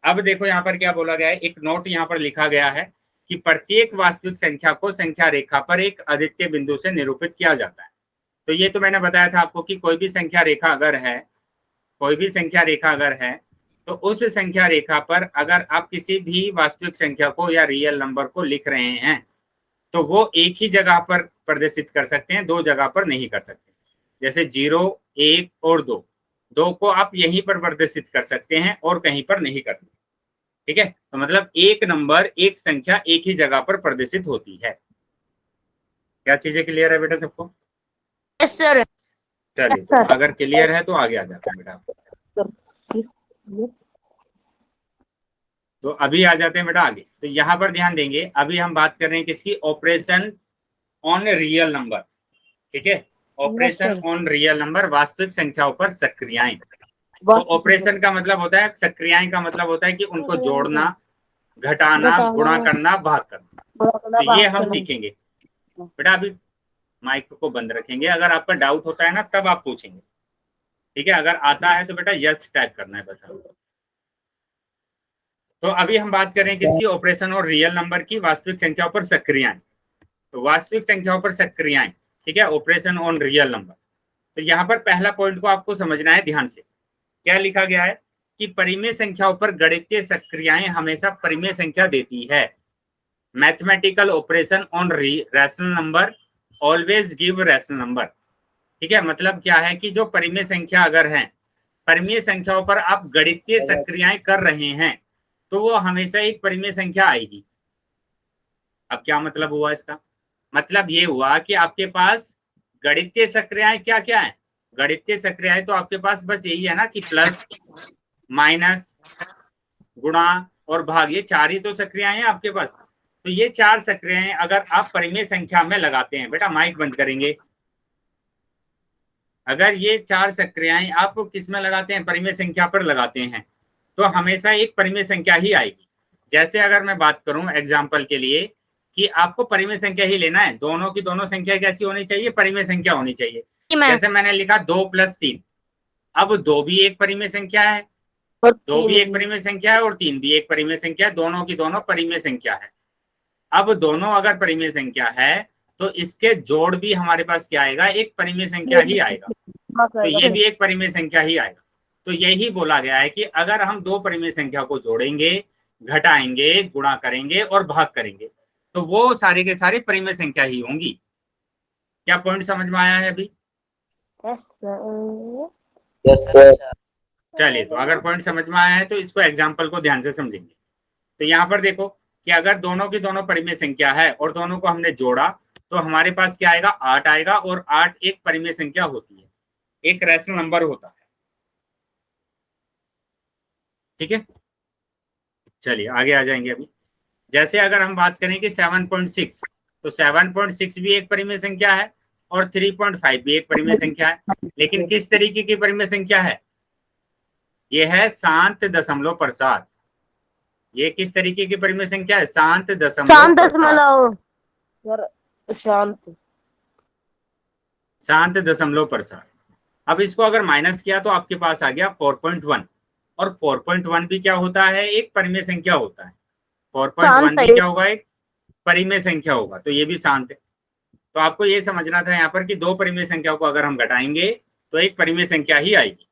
अब देखो यहाँ पर क्या बोला गया है, एक नोट यहाँ पर लिखा गया है कि प्रत्येक वास्तविक संख्या को संख्या रेखा पर एक अद्वितीय बिंदु से निरूपित किया जाता है। तो ये तो मैंने बताया था आपको कि कोई भी संख्या रेखा अगर है, तो उस संख्या रेखा पर अगर आप किसी भी वास्तविक संख्या को या रियल नंबर को लिख रहे हैं तो वो एक ही जगह पर प्रदर्शित कर सकते हैं, दो जगह पर नहीं कर सकते। जैसे 0, 1 और 2, 2 को आप यहीं पर प्रदर्शित कर सकते हैं और कहीं पर नहीं कर सकते। ठीक है, तो मतलब एक नंबर, एक संख्या एक ही जगह पर प्रदर्शित होती है। क्या चीजें क्लियर है बेटा सबको? Yes sir. चलिए, तो अगर क्लियर है तो आगे आ जाते हैं बेटा। तो अभी आ जाते हैं बेटा आगे। तो यहाँ पर ध्यान देंगे, अभी हम बात कर रहे हैं किसकी? Operation on real number. ठीक है, ऑपरेशन ऑन रियल नंबर, वास्तविक संख्याओं पर सक्रियाएं। तो ऑपरेशन का मतलब होता है, सक्रियाएं का मतलब होता है कि उनको जोड़ना, घटाना, गुणा करना, भाग करना। तो ये हम सीखेंगे बेटा। अभी माइक को बंद रखेंगे, अगर आपका डाउट होता है ना तब आप पूछेंगे। ठीक है, अगर आता है तो बेटा यस टाइप करना है बस। तो अभी हम बात कर रहे हैं किसकी? ऑपरेशन और रियल नंबर की, वास्तविक संख्याओं पर सक्रियाएं। तो वास्तविक संख्याओं पर सक्रियाएं, ठीक है, ऑपरेशन ऑन रियल नंबर। तो यहाँ पर पहला पॉइंट को आपको समझना है ध्यान से। क्या लिखा गया है कि परिमेय संख्याओं पर गणितीय सक्रियाएं हमेशा परिमेय संख्या देती है। Mathematical operation on rational number always give rational number. ठीक है, मतलब क्या है कि जो परिमेय संख्या अगर है, परिमेय संख्याओं पर आप गणितीय सक्रियाएं कर रहे हैं तो वो हमेशा एक परिमेय संख्या आएगी। अब क्या मतलब हुआ इसका? मतलब ये हुआ कि आपके पास गणितीय सक्रियाएं क्या क्या है? गणितीय सक्रियाएं तो आपके पास बस यही है ना कि प्लस, माइनस, गुणा और भाग, ये चार ही तो सक्रियाएं हैं आपके पास। तो ये चार सक्रियाएं अगर आप परिमेय संख्या में लगाते हैं, बेटा माइक बंद करेंगे, अगर ये चार सक्रियाएं आप किस में लगाते हैं? परिमेय संख्या पर लगाते हैं, तो हमेशा एक परिमेय संख्या ही आएगी। जैसे अगर मैं बात करूं एग्जांपल के लिए कि आपको परिमेय संख्या ही लेना है, दोनों की दोनों संख्या कैसी होनी चाहिए? परिमेय संख्या होनी चाहिए। जैसे मैंने लिखा 2 + 3, अब 2 भी एक परिमेय संख्या है, 2 भी एक परिमेय संख्या है और 3 भी एक परिमेय संख्या है, दोनों की दोनों परिमेय संख्या है। अब दोनों अगर परिमेय संख्या है तो इसके जोड़ भी हमारे पास क्या आएगा? एक परिमेय संख्या ही आएगा। तो ये भी एक परिमेय संख्या ही आएगा। तो यही बोला गया है कि अगर हम दो परिमेय संख्या को जोड़ेंगे, घटाएंगे, गुणा करेंगे और भाग करेंगे तो वो सारे के सारे परिमेय संख्या ही होंगी। क्या पॉइंट समझ में आया है अभी? Yes sir. चलिए, तो अगर पॉइंट समझ में आया है तो इसको एग्जाम्पल को ध्यान से समझेंगे। तो यहाँ पर देखो कि अगर दोनों की दोनों परिमेय संख्या है और दोनों को हमने जोड़ा तो हमारे पास क्या आएगा? 8 आएगा, और 8 एक परिमेय संख्या होती है, एक रैशनल नंबर होता है। ठीक है, चलिए आगे आ जाएंगे अभी। जैसे अगर हम बात करें कि 7.6, तो 7.6 भी एक परिमेय संख्या है और 3.5 भी एक परिमेय संख्या है, लेकिन किस तरीके की परिमेय संख्या है? ये है शांत दशमलव प्रसाद। ये किस तरीके की परिमेय संख्या है? शांत दशमलव, शांत दशमलव प्रसाद। अब इसको अगर माइनस किया तो आपके पास आ गया 4.1, और 4.1 भी क्या होता है? एक परिमेय संख्या होता है। 4.1 भी क्या होगा? एक परिमेय संख्या होगा, तो ये भी शांत है। तो आपको ये समझना था यहाँ पर कि दो परिमेय संख्याओं को अगर हम घटाएंगे तो एक परिमेय संख्या ही आएगी।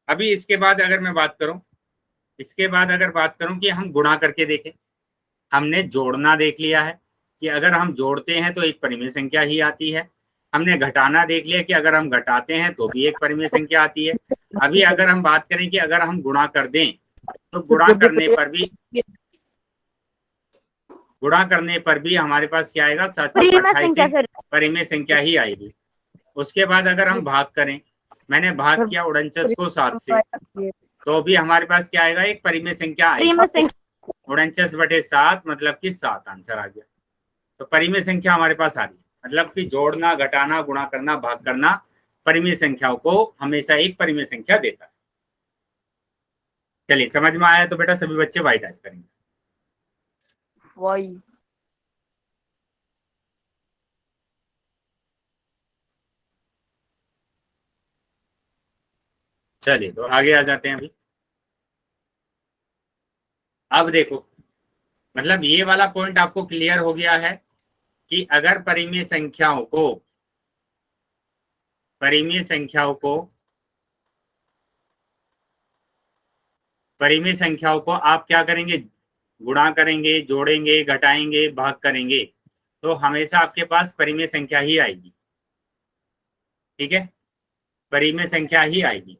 अभी इसके बाद अगर मैं बात करूं, इसके बाद अगर बात करूं कि हम गुणा करके देखें, हमने जोड़ना देख लिया है कि अगर हम जोड़ते हैं तो एक परिमेय संख्या ही आती है। हमने घटाना देख लिया कि अगर हम घटाते हैं तो भी एक परिमेय संख्या आती है। अभी अगर हम बात करें कि अगर हम गुणा कर दें तो गुणा करने पर भी हमारे पास क्या आएगा? 728 परिमेय संख्या ही आएगी। उसके बाद अगर हम भाग करें, मैंने भाग किया 49 को 7 से, तो भी हमारे पास क्या आएगा? एक परिमेय संख्या आएगी। 49/7 मतलब कि 7 आंसर आ गया। तो परिमेय संख्या हमारे पास आ गई, मतलब कि जोड़ना, घटाना, गुणा करना, भाग करना परिमेय संख्याओं को हमेशा एक परिमेय संख्या देता है। चलिए, समझ में आया तो बेटा सभी बच्चे वाइट टाइप करेंगे। चलिए, तो आगे आ जाते हैं अभी। अब देखो, मतलब ये वाला पॉइंट आपको क्लियर हो गया है कि अगर परिमेय संख्याओं को आप क्या करेंगे? गुणा करेंगे, जोड़ेंगे, घटाएंगे, भाग करेंगे, तो हमेशा आपके पास परिमेय संख्या ही आएगी। ठीक है, परिमेय संख्या ही आएगी।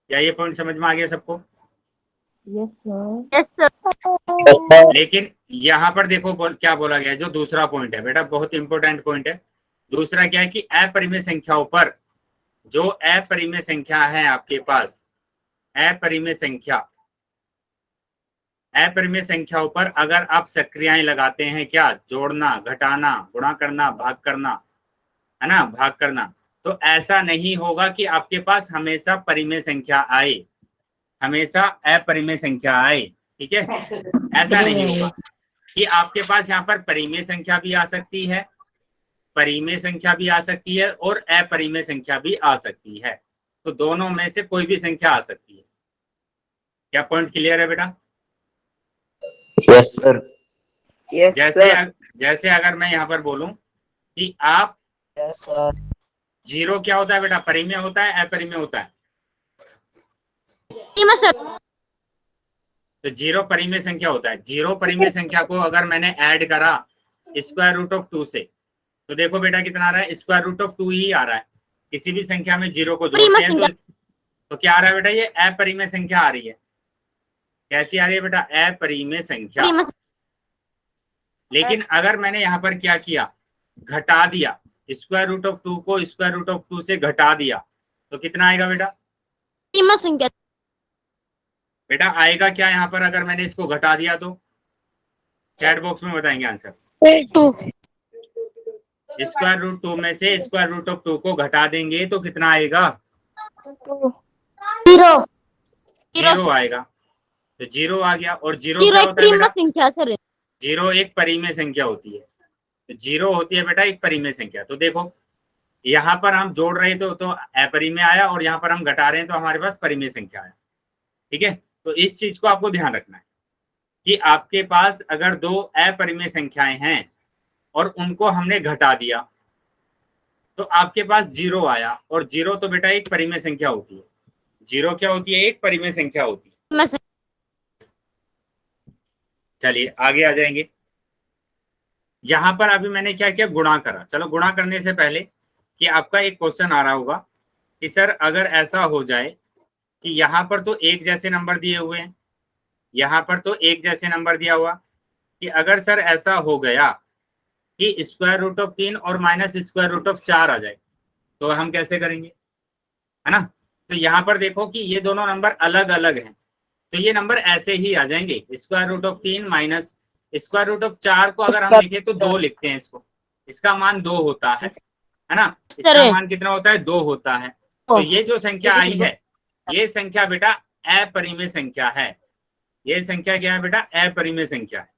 क्या ये पॉइंट समझ में आ गया सबको? Yes sir. Yes, sir. लेकिन यहाँ पर देखो क्या बोला गया है, जो दूसरा पॉइंट है बेटा, बहुत इंपॉर्टेंट पॉइंट है। दूसरा क्या है कि अपरिमेय संख्याओं पर, जो अपरिमेय संख्या है आपके पास, अपरिमेय संख्याओं पर अगर आप सक्रियाएं लगाते हैं, क्या, जोड़ना, घटाना, गुणा करना, भाग करना, है ना, भाग करना, तो ऐसा नहीं होगा कि आपके पास हमेशा परिमेय संख्या आए, हमेशा अपरिमेय संख्या आए। ठीक है, ऐसा नहीं होगा कि आपके पास यहाँ पर परिमेय संख्या भी आ सकती है, परिमेय संख्या भी आ सकती है और अपरिमेय संख्या भी आ सकती है। तो दोनों में से कोई भी संख्या आ सकती है। क्या पॉइंट क्लियर है बेटा? Yes, sir. Yes, जैसे अगर मैं यहाँ पर बोलूं कि आप, Yes, sir. जीरो क्या होता है बेटा? परिमेय होता है, अपरिमेय होता है? सर। तो जीरो परिमेय संख्या होता है। जीरो परिमेय संख्या को अगर मैंने ऐड करा स्क्वायर रूट ऑफ 2 से, तो देखो बेटा कितना आ रहा है, स्क्वायर रूट ऑफ 2 ही आ रहा है। किसी भी संख्या में जीरो को जोड़ते हैं तो क्या आ रहा है बेटा? ये अपरिमेय संख्या आ रही है। कैसी आ रही है बेटा? अपरिमेय संख्या। लेकिन अगर मैंने यहाँ पर क्या किया, घटा दिया, स्क्वायर रूट ऑफ 2 को स्क्वायर रूट ऑफ 2 से घटा दिया, तो कितना आएगा बेटा? संख्या बेटा आएगा क्या यहाँ पर, अगर मैंने इसको घटा दिया तो? चैट बॉक्स में बताएंगे आंसर। स्क्वायर रूट 2 में से स्क्वायर रूट ऑफ 2 को घटा देंगे तो कितना आएगा? जीरो आएगा। तो जीरो आ गया। और जीरो क्या होता है बेटा? संख्या सर। जीरो एक परिमेय संख्या होती है। तो जीरो होती है बेटा एक परिमेय संख्या। तो देखो यहाँ पर हम जोड़ रहे तो अपरिमेय आया, और यहाँ पर हम घटा रहे हैं तो हमारे पास परिमेय संख्या आया। ठीक है, तो इस चीज को आपको ध्यान रखना है कि आपके पास अगर दो अपरिमेय संख्याएं हैं और उनको हमने घटा दिया तो आपके पास जीरो आया, और जीरो तो बेटा एक परिमेय संख्या होती है। जीरो क्या होती है? एक परिमेय संख्या होती है। चलिए आगे आ जाएंगे। यहां पर अभी मैंने क्या किया, गुणा करा। चलो गुणा करने से पहले कि आपका एक क्वेश्चन आ रहा होगा कि सर अगर ऐसा हो जाए कि यहाँ पर तो एक जैसे नंबर दिए हुए हैं, यहाँ पर तो एक जैसे नंबर दिया हुआ, कि अगर सर ऐसा हो गया कि स्क्वायर रूट ऑफ 3 और माइनस स्क्वायर रूट ऑफ 4 आ जाए, तो हम कैसे करेंगे, है ना? तो यहाँ पर देखो कि ये दोनों नंबर अलग अलग हैं, तो ये नंबर ऐसे ही आ जाएंगे। Square root of 3 minus square root of 4 को अगर हम लिखे तो 2 लिखते हैं इसको, इसका मान 2 होता है ना? इसका मान कितना होता है? 2 होता है। तो ये जो संख्या आई है, ये संख्या बेटा अपरिमेय संख्या है। ये संख्या क्या है बेटा? अपरिमेय संख्या है।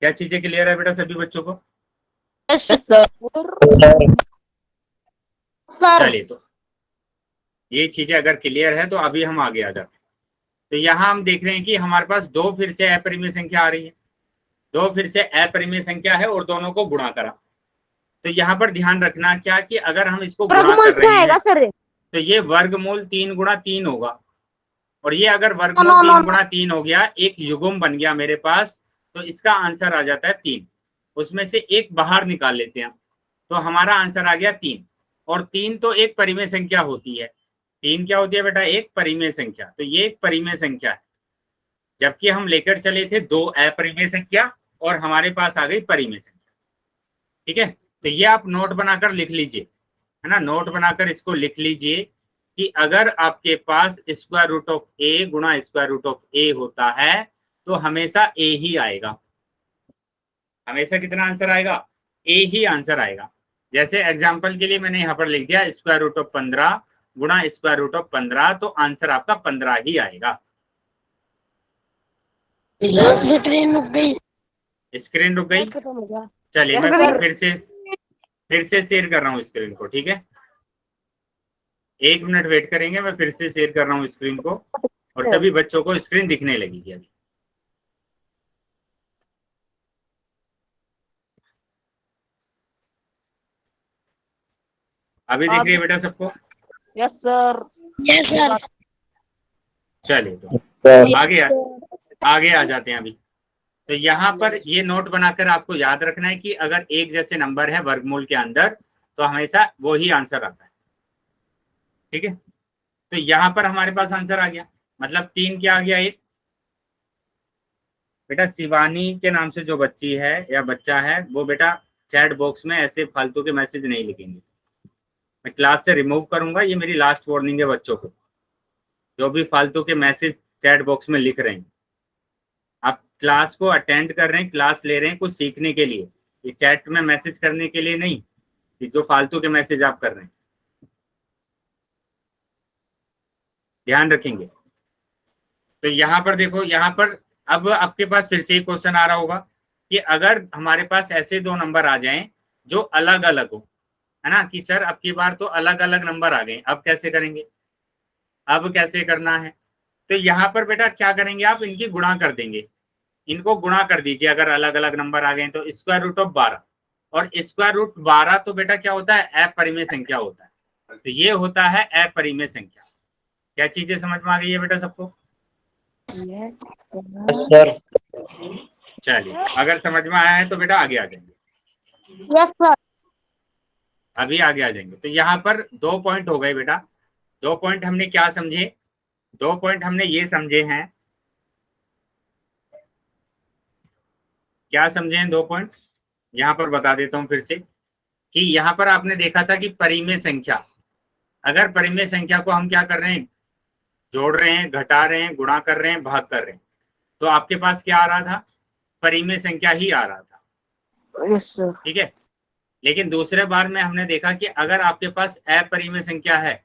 क्या चीजें क्लियर है बेटा सभी बच्चों को? चलिए, तो ये चीजें अगर क्लियर है तो अभी हम आगे आ जाते हैं। तो यहाँ हम देख रहे हैं कि हमारे पास दो फिर से अपरिमेय संख्या आ रही है, दो फिर से अपरिमेय संख्या है और दोनों को गुणा करा। तो यहाँ पर ध्यान रखना क्या कि अगर हम इसको गुणा कर रहे हैं सर। तो ये वर्गमूल 3 गुणा 3 होगा, और ये अगर वर्गमूल 3 गुणा 3 हो गया, एक युग्म बन गया मेरे पास, तो इसका आंसर आ जाता है 3। उसमें से एक बाहर निकाल लेते हैं तो हमारा आंसर आ गया 3। और 3 तो एक परिमेय संख्या होती है। 3 क्या होती है बेटा? एक परिमेय संख्या। तो ये एक परिमेय संख्या है, जबकि हम लेकर चले थे दो अपरिमेय संख्या और हमारे पास आ गई परिमेय संख्या। ठीक है, तो ये आप नोट बनाकर लिख लीजिए, है ना? नोट बनाकर इसको लिख लीजिए कि अगर आपके पास स्क्वायर रूट ऑफ ए गुणा स्क्वायर रूट ऑफ ए होता है तो हमेशा ए ही आएगा। हमेशा कितना आंसर आएगा? ए ही आंसर आएगा। जैसे एग्जांपल के लिए मैंने यहाँ पर लिख दिया स्क्वायर रूट ऑफ 15 गुणा स्क्वायर रूट ऑफ 15, तो आंसर आपका 15 ही आएगा। स्क्रीन रुक गई? चलिए मैं फिर से शेयर कर रहा हूँ स्क्रीन को। ठीक है, 1 मिनट वेट करेंगे, मैं फिर से शेयर कर रहा हूँ स्क्रीन को, और सभी बच्चों को स्क्रीन दिखने लगेगी अभी। अभी दिख रही है बेटा सबको? Yes sir. चलिए तो आगे आगे आ जाते हैं अभी। तो यहाँ पर ये नोट बनाकर आपको याद रखना है कि अगर एक जैसे नंबर है वर्गमूल के अंदर तो हमेशा वो ही आंसर आता है। ठीक है, तो यहाँ पर हमारे पास आंसर आ गया, मतलब 3 क्या आ गया? 1। बेटा शिवानी के नाम से जो बच्ची है या बच्चा है वो बेटा चैट बॉक्स में ऐसे फालतू के मैसेज नहीं लिखेंगे, मैं क्लास से रिमूव करूंगा। ये मेरी लास्ट वार्निंग है बच्चों को, जो भी फालतू के मैसेज चैट बॉक्स में लिख रहे हैं। आप क्लास को अटेंड कर रहे हैं, क्लास ले रहे हैं कुछ सीखने के लिए, ये चैट में मैसेज करने के लिए नहीं, कि जो फालतू के मैसेज आप कर रहे हैं, ध्यान रखेंगे। तो यहाँ पर देखो, यहाँ पर अब आपके पास फिर से एक क्वेश्चन आ रहा होगा कि अगर हमारे पास ऐसे 2 नंबर आ जाएं जो अलग अलग हो, है ना, कि सर अब की बार तो अलग अलग नंबर आ गए, अब कैसे करेंगे, अब कैसे करना है? तो यहाँ पर बेटा क्या करेंगे आप, इनकी गुणा कर देंगे, इनको गुणा कर दीजिए। अगर अलग अलग नंबर आ गए तो स्क्वायर रूट ऑफ 12, और स्क्वायर रूट 12 तो बेटा क्या होता है? अपरिमेय संख्या होता है। तो ये होता है अपरिमेय संख्या। क्या चीजें समझ में आ गई है बेटा सबको? Yes sir. चलिए, अगर समझ में आया है तो बेटा आगे आ जाएंगे। Yes sir. अभी आगे आ जाएंगे। तो यहाँ पर 2 पॉइंट हो गए बेटा। 2 पॉइंट हमने क्या समझे? 2 पॉइंट हमने ये समझे हैं, क्या समझे हैं 2 पॉइंट? यहाँ पर बता देता हूँ फिर से कि यहाँ पर आपने देखा था कि परिमेय संख्या, अगर परिमेय संख्या को हम क्या कर रहे हैं, जोड़ रहे हैं, घटा रहे हैं, गुणा कर रहे हैं, भाग कर रहे हैं, तो आपके पास क्या आ रहा था? परिमेय संख्या ही आ रहा था। Yes sir. ठीक है, लेकिन दूसरे बार में हमने देखा कि अगर आपके पास अपरिमेय संख्या है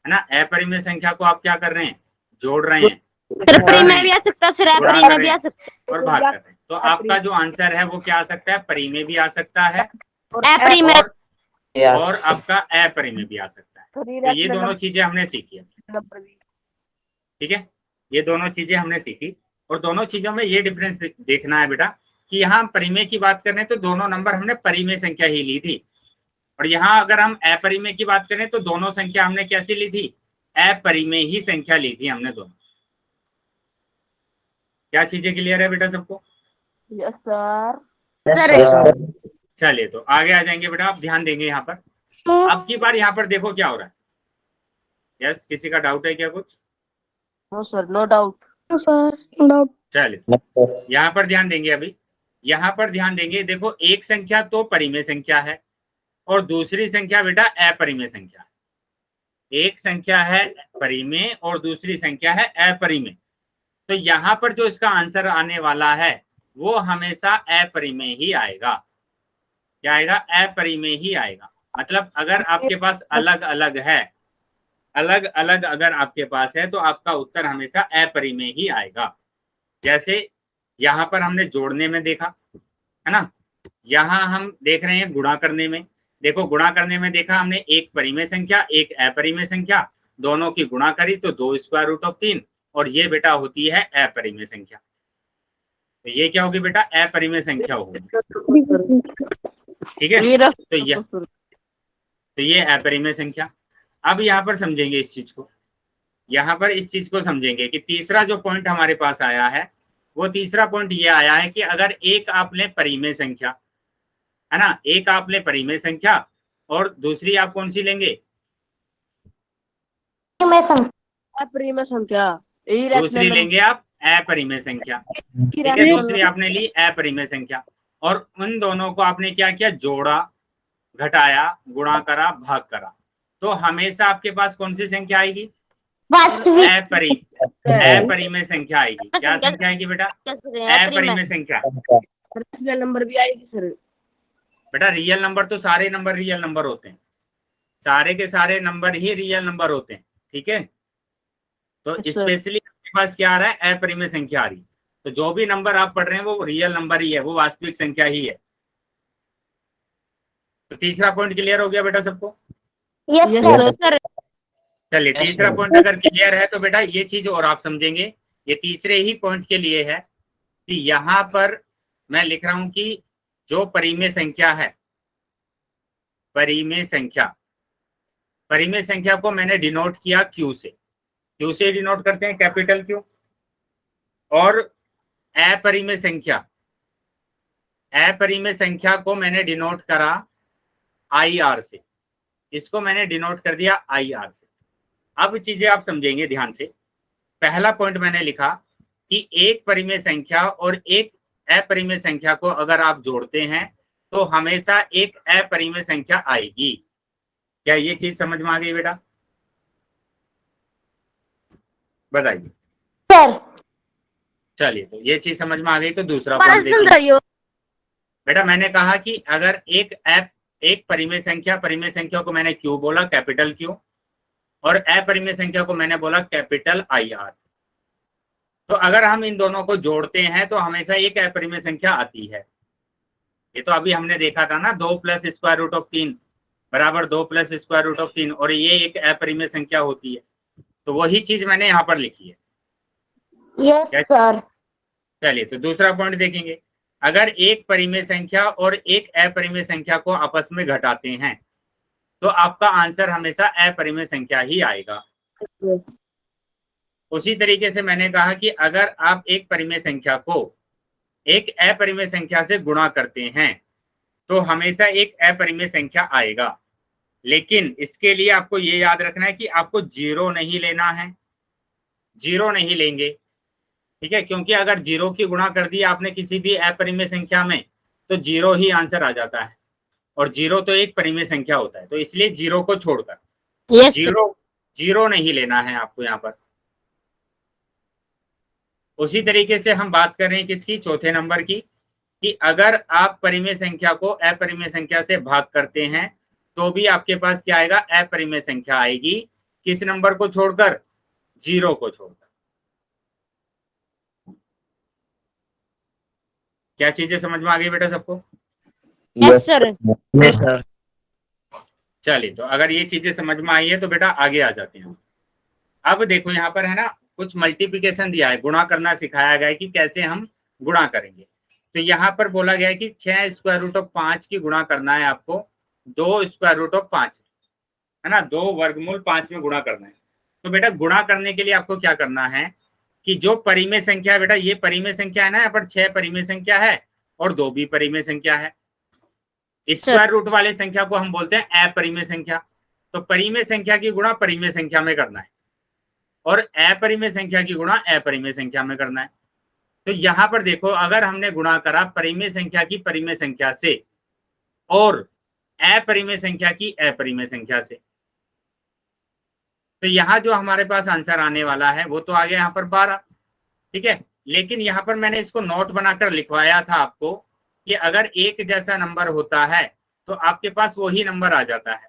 ना, अपरिमेय संख्या को आप क्या कर रहे हैं? जोड़ रहे हैं, सर परिमेय भी आ सकता है, सर अपरिमेय भी आ सकता है और भाग कर रहे हैं। तो आपका जो आंसर है वो क्या आ सकता है? परिमेय भी आ सकता है अपरिमेय और आपका अपरिमेय भी आ सकता है। तो ये दोनों चीजें हमने सीखी है। ठीक है, ये दोनों चीजें हमने सीखी, और दोनों चीजों में ये डिफरेंस देखना है बेटा कि यहाँ परिमेय की बात करें तो दोनों नंबर हमने परिमेय संख्या ही ली थी, और यहाँ अगर हम अपरिमेय की बात करें तो दोनों संख्या हमने कैसी ली थी? अपरिमेय ही संख्या ली थी हमने दोनों। क्या चीजें क्लियर है बेटा सबको? Yes sir. सर चलिए, तो आगे आ जाएंगे बेटा, आप ध्यान देंगे यहाँ पर। अब की बार यहाँ पर देखो क्या हो रहा है। यस, किसी का डाउट है क्या कुछ? No sir, no doubt. Sir no doubt. चलिए, यहाँ पर ध्यान देंगे। अभी यहाँ पर ध्यान देंगे, देखो एक संख्या तो परिमेय संख्या है और दूसरी संख्या बेटा अपरिमेय संख्या। एक संख्या है परिमेय और दूसरी संख्या है अपरिमेय। तो यहाँ पर जो इसका आंसर आने वाला है वो हमेशा अपरिमेय ही आएगा। क्या आएगा? अपरिमेय ही आएगा। मतलब अगर आपके पास अलग अलग है, अलग अलग अगर आपके पास है तो आपका उत्तर हमेशा अपरिमेय ही आएगा। जैसे यहाँ पर हमने जोड़ने में देखा है ना, यहाँ हम देख रहे हैं गुणा करने में। देखो गुणा करने में देखा हमने, एक परिमेय संख्या एक अपरिमेय संख्या, दोनों की गुणा करी तो 2 स्क्वायर रूट ऑफ 3, और ये बेटा होती है अपरिमेय संख्या। तो ये क्या होगी बेटा? अपरिमेय संख्या होगी। ठीक है, तो ये अपरिमेय संख्या। अब यहाँ पर समझेंगे इस चीज को, यहाँ पर इस चीज को समझेंगे कि तीसरा जो पॉइंट हमारे पास आया है वो तीसरा पॉइंट ये आया है कि अगर एक आप लें परिमेय संख्या, है ना, एक आप लें परिमेय संख्या और दूसरी आप कौन सी लेंगे? अपरिमेय संख्या। दूसरी लेंगे आप अपरिमेय संख्या। ठीक है, दूसरी आपने ली अपरिमेय संख्या, और उन दोनों को आपने क्या किया? जोड़ा, घटाया, गुणा करा, भाग करा। तो हमेशा आपके पास कौन सी संख्या आएगी? अपरिमेय संख्या आएगी। क्या संख्या आएगी बेटा? अपरिमेय संख्या। रियल नंबर भी आएगी सर। बेटा रियल नंबर तो सारे नंबर रियल नंबर होते हैं, सारे के सारे नंबर ही रियल नंबर होते हैं। ठीक है, तो स्पेशली आपके पास क्या आ रहा है? अपरिमेय संख्या आ रही है। तो जो भी नंबर आप पढ़ रहे हैं वो रियल नंबर ही है, वो वास्तविक संख्या ही है। तो तीसरा पॉइंट क्लियर हो गया बेटा सबको? Yes sir. चलिए, तीसरा पॉइंट अगर क्लियर है तो बेटा ये चीज और आप समझेंगे, ये तीसरे ही पॉइंट के लिए है कि यहाँ पर मैं लिख रहा हूं कि जो परिमेय संख्या है, परिमेय संख्या को मैंने डिनोट किया क्यू से। क्यू से डिनोट करते हैं, कैपिटल क्यू। और अपरिमेय संख्या, अपरिमेय संख्या को मैंने डिनोट करा IR से, इसको मैंने डिनोट कर दिया IR से। अब चीजें आप समझेंगे ध्यान से। पहला पॉइंट मैंने लिखा कि एक परिमेय संख्या और एक अपरिमेय संख्या को अगर आप जोड़ते हैं तो हमेशा एक अपरिमेय संख्या आएगी। क्या ये चीज समझ में आ गई बेटा? बताइए। सर चलिए, तो ये चीज समझ में आ गई। तो दूसरा पॉइंट देखिए समझाइयो। बेटा, मैंने कहा कि अगर एक परिमेय संख्या को मैंने क्यू बोला, कैपिटल क्यू, और अपरिमेय संख्या को मैंने बोला कैपिटल IR। तो अगर हम इन दोनों को जोड़ते हैं तो हमेशा एक अपरिमेय संख्या आती है। ये तो अभी हमने देखा था ना, 2 + √3 बराबर 2 + √3, और ये एक अपरिमेय संख्या होती है। तो वही चीज मैंने यहाँ पर लिखी है। Yes sir. चलिए, तो दूसरा पॉइंट देखेंगे। अगर एक परिमेय संख्या और एक अपरिमेय संख्या को आपस में घटाते हैं तो आपका आंसर हमेशा अपरिमेय संख्या ही आएगा। उसी तरीके से मैंने कहा कि अगर आप एक परिमेय संख्या को एक अपरिमेय संख्या से गुणा करते हैं तो हमेशा एक अपरिमेय संख्या आएगा। लेकिन इसके लिए आपको ये याद रखना है कि आपको 0 नहीं लेना है, 0 नहीं लेंगे, ठीक है? क्योंकि अगर 0 की गुणा कर दी आपने किसी भी अपरिमेय संख्या में तो 0 ही आंसर आ जाता है, और 0 तो एक परिमेय संख्या होता है। तो इसलिए 0 को छोड़कर जीरो नहीं लेना है आपको यहाँ पर। उसी तरीके से हम बात कर रहे हैं किसकी, चौथे नंबर की, कि अगर आप परिमेय संख्या को अपरिमेय संख्या से भाग करते हैं तो भी आपके पास क्या आएगा, अपरिमेय संख्या आएगी। किस नंबर को छोड़कर? 0 को छोड़कर। क्या चीजें समझ में आ गई बेटा सबको? Yes sir. Yes sir. चलिए, तो अगर ये चीजें समझ में आई है तो बेटा आगे आ जाते हैं। अब देखो यहाँ पर है ना, कुछ मल्टीप्लिकेशन दिया है, गुणा करना सिखाया गया है कि कैसे हम गुणा करेंगे। तो यहाँ पर बोला गया है कि 6 √5 की गुणा करना है आपको 2 √5, है ना, 2 वर्गमूल 5 में गुणा करना है। तो बेटा गुणा करने के लिए आपको क्या करना है कि जो परिमेय संख्या है बेटा, ये परिमेय संख्या है ना, यहाँ पर 6 परिमेय संख्या है और 2 भी परिमेय संख्या है। स्क्वायर रूट वाले संख्या को हम बोलते हैं अपरिमेय संख्या। तो परिमेय संख्या की गुणा परिमेय संख्या में करना है और अपरिमेय संख्या की गुणा अपरिमेय संख्या में करना है। तो यहाँ पर देखो, अगर हमने गुणा करा परिमेय संख्या की परिमेय संख्या से और अपरिमेय संख्या की अपरिमेय संख्या से, तो यहाँ जो हमारे पास आंसर आने वाला है वो तो आ गया यहाँ पर 12, ठीक है। लेकिन यहाँ पर मैंने इसको नोट बनाकर लिखवाया था आपको कि अगर एक जैसा नंबर होता है तो आपके पास वही नंबर आ जाता है।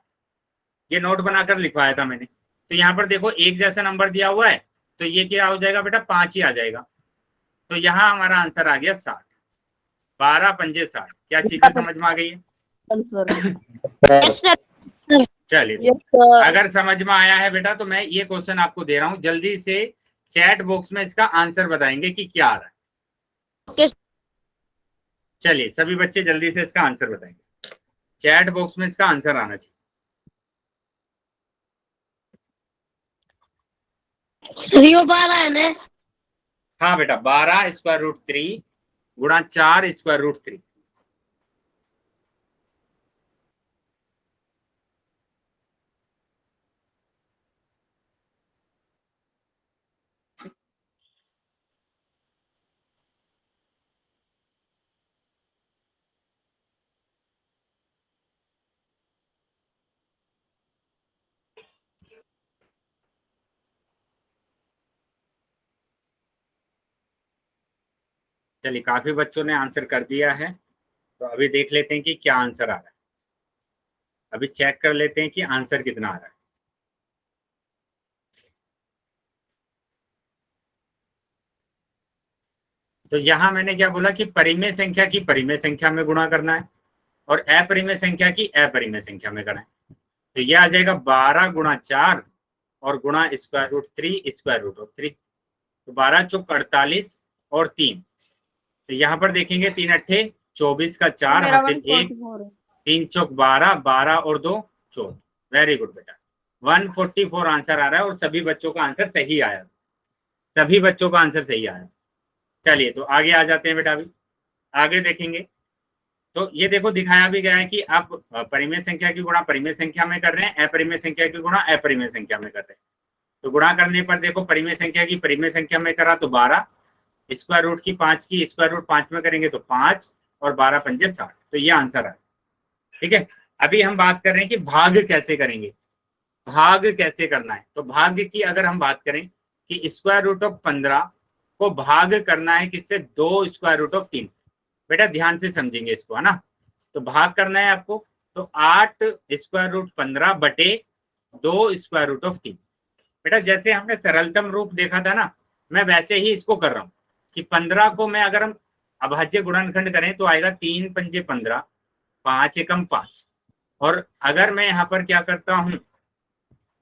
ये नोट बनाकर लिखवाया था मैंने। तो यहाँ पर देखो एक जैसा नंबर दिया हुआ है तो ये क्या हो जाएगा बेटा, 5 ही आ जाएगा। तो यहाँ हमारा आंसर आ गया 60। 12 पंजे 60। क्या चीजें समझ में आ गई है? Yes sir. चलिए, अगर समझ में आया है बेटा तो मैं ये क्वेश्चन आपको दे रहा हूँ, जल्दी से चैट बॉक्स में इसका आंसर बताएंगे कि क्या आ रहा है। चलिए सभी बच्चे जल्दी से इसका आंसर बताएंगे, चैट बॉक्स में इसका आंसर आना चाहिए। हाँ बेटा, 12 √3 गुणा 4 √3। चलिए, काफी बच्चों ने आंसर कर दिया है, तो अभी देख लेते हैं कि क्या आंसर आ रहा है। अभी चेक कर लेते हैं कि आंसर कितना आ रहा है। तो यहाँ मैंने क्या बोला कि परिमेय संख्या की परिमेय संख्या में गुणा करना है और अपरिमेय संख्या की अपरिमेय संख्या में करना है। तो ये आ जाएगा 12 गुणा 4 और गुणा √3 तो 12 चौक 48 और 3। तो यहाँ पर देखेंगे 3 अट्ठे 24 का 4 हासिल 1, 3 चौक 12, 12 और 2 14। वेरी गुड बेटा, 144 आंसर आ रहा है और सभी बच्चों का आंसर सही आया। सभी बच्चों का आंसर सही आया। चलिए तो आगे आ जाते हैं बेटा। अभी आगे देखेंगे तो ये देखो दिखाया भी गया है कि आप परिमेय संख्या की गुणा परिमेय संख्या में कर रहे हैं, अपरिमेय संख्या की गुणा अपरिमेय संख्या में कर रहे हैं। तो गुणा करने पर देखो परिमेय संख्या की परिमेय संख्या में करा तो 12, स्क्वायर रूट की 5 की स्क्वायर रूट 5 में करेंगे तो 5 और 12 पंजे 60। तो ये आंसर है। ठीक है, अभी हम बात कर रहे हैं कि भाग कैसे करेंगे, भाग कैसे करना है। तो भाग की अगर हम बात करें कि स्क्वायर रूट ऑफ 15 को भाग करना है किससे, 2 स्क्वायर रूट ऑफ 3। बेटा ध्यान से समझेंगे इसको, है ना। तो भाग करना है आपको, तो 8 स्क्वायर रूट 15 बटे 2 स्क्वायर रूट ऑफ 3। बेटा जैसे हमने सरलतम रूप देखा था ना, मैं वैसे ही इसको कर रहा हूँ कि 15 को मैं अगर हम अभाज्य गुणनखंड करें तो आएगा 3 पंजे 15, 5 एकम 5। और अगर मैं यहाँ पर क्या करता हूँ,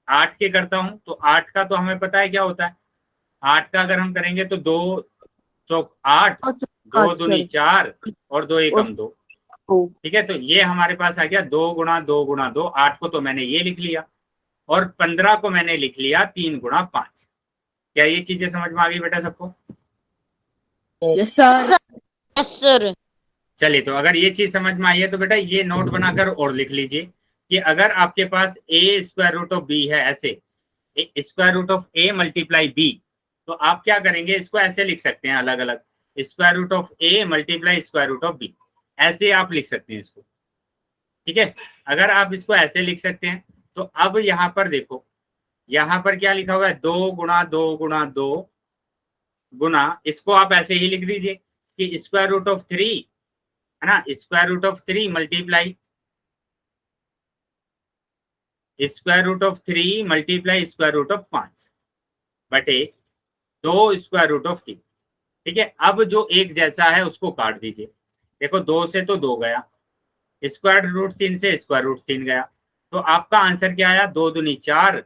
8 के करता हूँ, तो 8 का तो हमें पता है क्या होता है। 8 का अगर हम करेंगे तो 2 चौक 8, 2 दूनी 4 और 2 एकम 2। ठीक है, तो ये हमारे पास आ गया 2 गुणा 2 गुणा 2। 8 को तो मैंने ये लिख लिया और 15 को मैंने लिख लिया 3 गुणा 5। क्या ये चीजें समझ में आ गई बेटा सबको? Yes sir. चलिए तो अगर ये चीज समझ में आई है तो बेटा ये नोट बनाकर और लिख लीजिए कि अगर आपके पास A square root of B है, ऐसे square root of A multiply B, तो आप क्या करेंगे, इसको ऐसे लिख सकते हैं अलग अलग, square root of A multiply square root of B, ऐसे आप लिख सकते हैं इसको। ठीक है, अगर आप इसको ऐसे लिख सकते हैं तो अब यहाँ पर देखो, यहाँ पर क्या लिखा हुआ है, 2 गुणा 2 गुणा 2 गुना, इसको आप ऐसे ही लिख दीजिए कि स्क्वायर रूट ऑफ 3, है ना, square root of 3 multiply square root of 3 multiply square root of 5 बटे 2 स्क्वायर रूट ऑफ 3। ठीक है, अब जो एक जैसा है उसको काट दीजिए। देखो 2 से तो 2 गया, स्क्वायर रूट 3 से स्क्वायर रूट 3 गया, तो आपका आंसर क्या आया, 2 दूनी 4,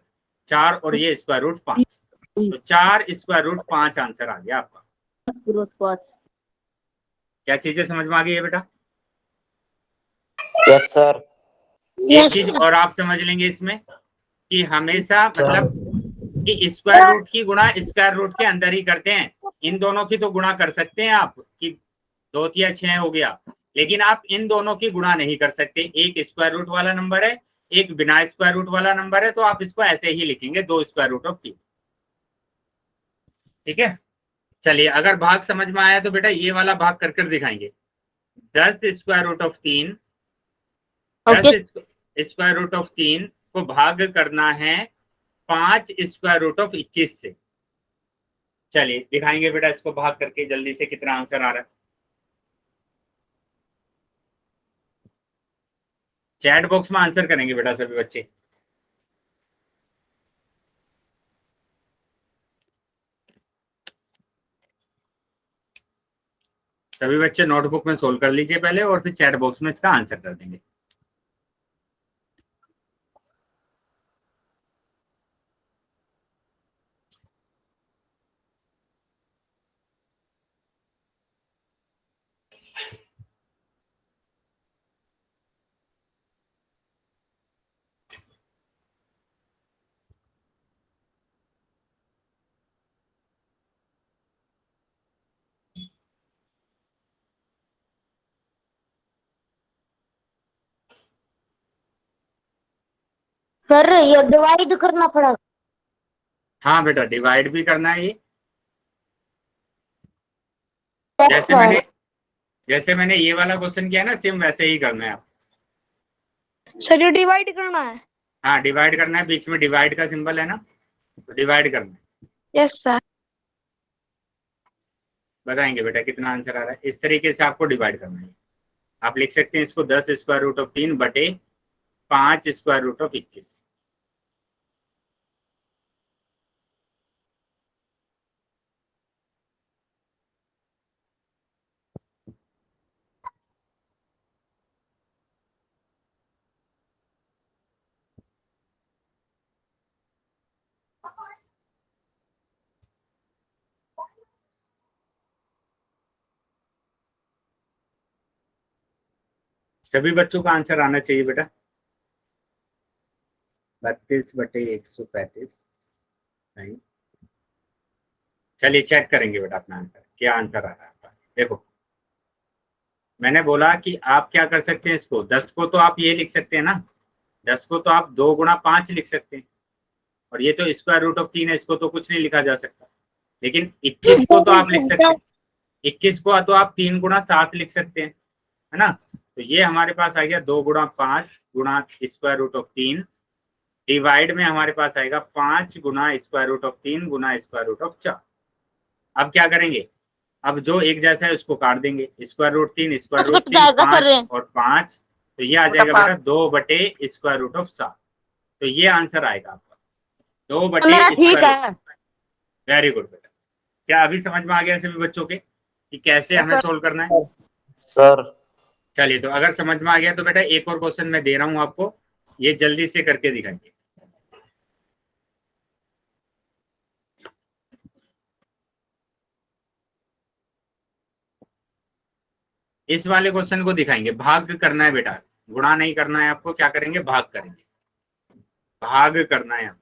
4 और ये स्क्वायर रूट 5, तो 4 स्क्वायर रूट 5 आंसर आ गया आपका। क्या चीजें समझ में आ गई है बेटा? Yes sir. एक चीज और आप समझ लेंगे इसमें कि हमेशा मतलब कि स्क्वायर रूट की गुणा स्क्वायर रूट के अंदर ही करते हैं। इन दोनों की तो गुणा कर सकते हैं आप कि 2 या 6 हो गया, लेकिन आप इन दोनों की गुणा नहीं कर सकते। एक स्क्वायर रूट वाला नंबर है, एक बिना स्क्वायर रूट वाला नंबर है, तो आप इसको ऐसे ही लिखेंगे 2 स्क्वायर रूट ऑफ 3। ठीक है, चलिए अगर भाग समझ में आया तो बेटा ये वाला भाग कर कर दिखाएंगे। 10 square root of 3, 10 square root of 3 को भाग करना है 5 स्क्वायर रूट ऑफ 21 से। चलिए दिखाएंगे बेटा इसको भाग करके जल्दी से कितना आंसर आ रहा है। चैट बॉक्स में आंसर करेंगे बेटा सभी बच्चे। सभी बच्चे नोटबुक में सोल्व कर लीजिए पहले और फिर चैट बॉक्स में इसका आंसर कर देंगे। सर ये डिवाइड करना पड़ेगा। हाँ बेटा डिवाइड भी करना है ये। Yes sir. जैसे मैंने ये वाला क्वेश्चन किया ना, सेम वैसे ही करना है आप। सर ये डिवाइड करना है। हाँ डिवाइड करना है, बीच में डिवाइड का सिंबल है ना, तो डिवाइड करना है। Yes sir. बताएंगे बेटा कितना आंसर आ रहा है। इस तरीके से आपको डिवाइड करना है। आप लिख सकते हैं इसको 10 स्क्वायर रूट ऑफ 3 बटे 5 स्क्वायर रूट ऑफ 21। सभी बच्चों का आंसर आना चाहिए बेटा। 32 बटे 135। चलिए चेक करेंगे बेटा अपना आंसर, क्या आंसर आ रहा है आपका। देखो मैंने बोला कि आप क्या कर सकते हैं, इसको 10 को तो आप ये लिख सकते हैं ना, 10 को तो आप 2 गुणा 5 लिख सकते हैं, और ये तो स्क्वायर रूट ऑफ 3 है, इसको तो कुछ नहीं लिखा जा सकता। लेकिन 21 को तो आप लिख सकते हैं, 21 को तो आप 3 गुणा 7 लिख सकते हैं, है ना। तो ये हमारे पास आ गया 2 गुणा 5 गुणा स्क्वायर रूट ऑफ 3, डिवाइड में हमारे पास आएगा 5 गुणा स्क्वायर रूट ऑफ 3 गुणा स्क्वायर रूट ऑफ 4। अब क्या करेंगे, अब जो एक जैसा है उसको काट देंगे, स्क्वायर रूट 3 स्क्वायर रूट 3 5 और 5, तो ये आ जाएगा बेटा 2 बटे स्क्वायर रूट ऑफ 7। तो ये आंसर आएगा आपका 2 बटे ठीक है। वेरी गुड बेटा। क्या अभी समझ में आ गया सभी बच्चों के कि कैसे हमें सोल्व करना है? सर चलिए, तो अगर समझ में आ गया तो बेटा एक और क्वेश्चन मैं दे रहा हूं आपको, ये जल्दी से करके दिखाइए। इस वाले क्वेश्चन को दिखाएंगे, भाग करना है बेटा, गुणा नहीं करना है आपको, क्या करेंगे भाग करेंगे, भाग करना है आपको।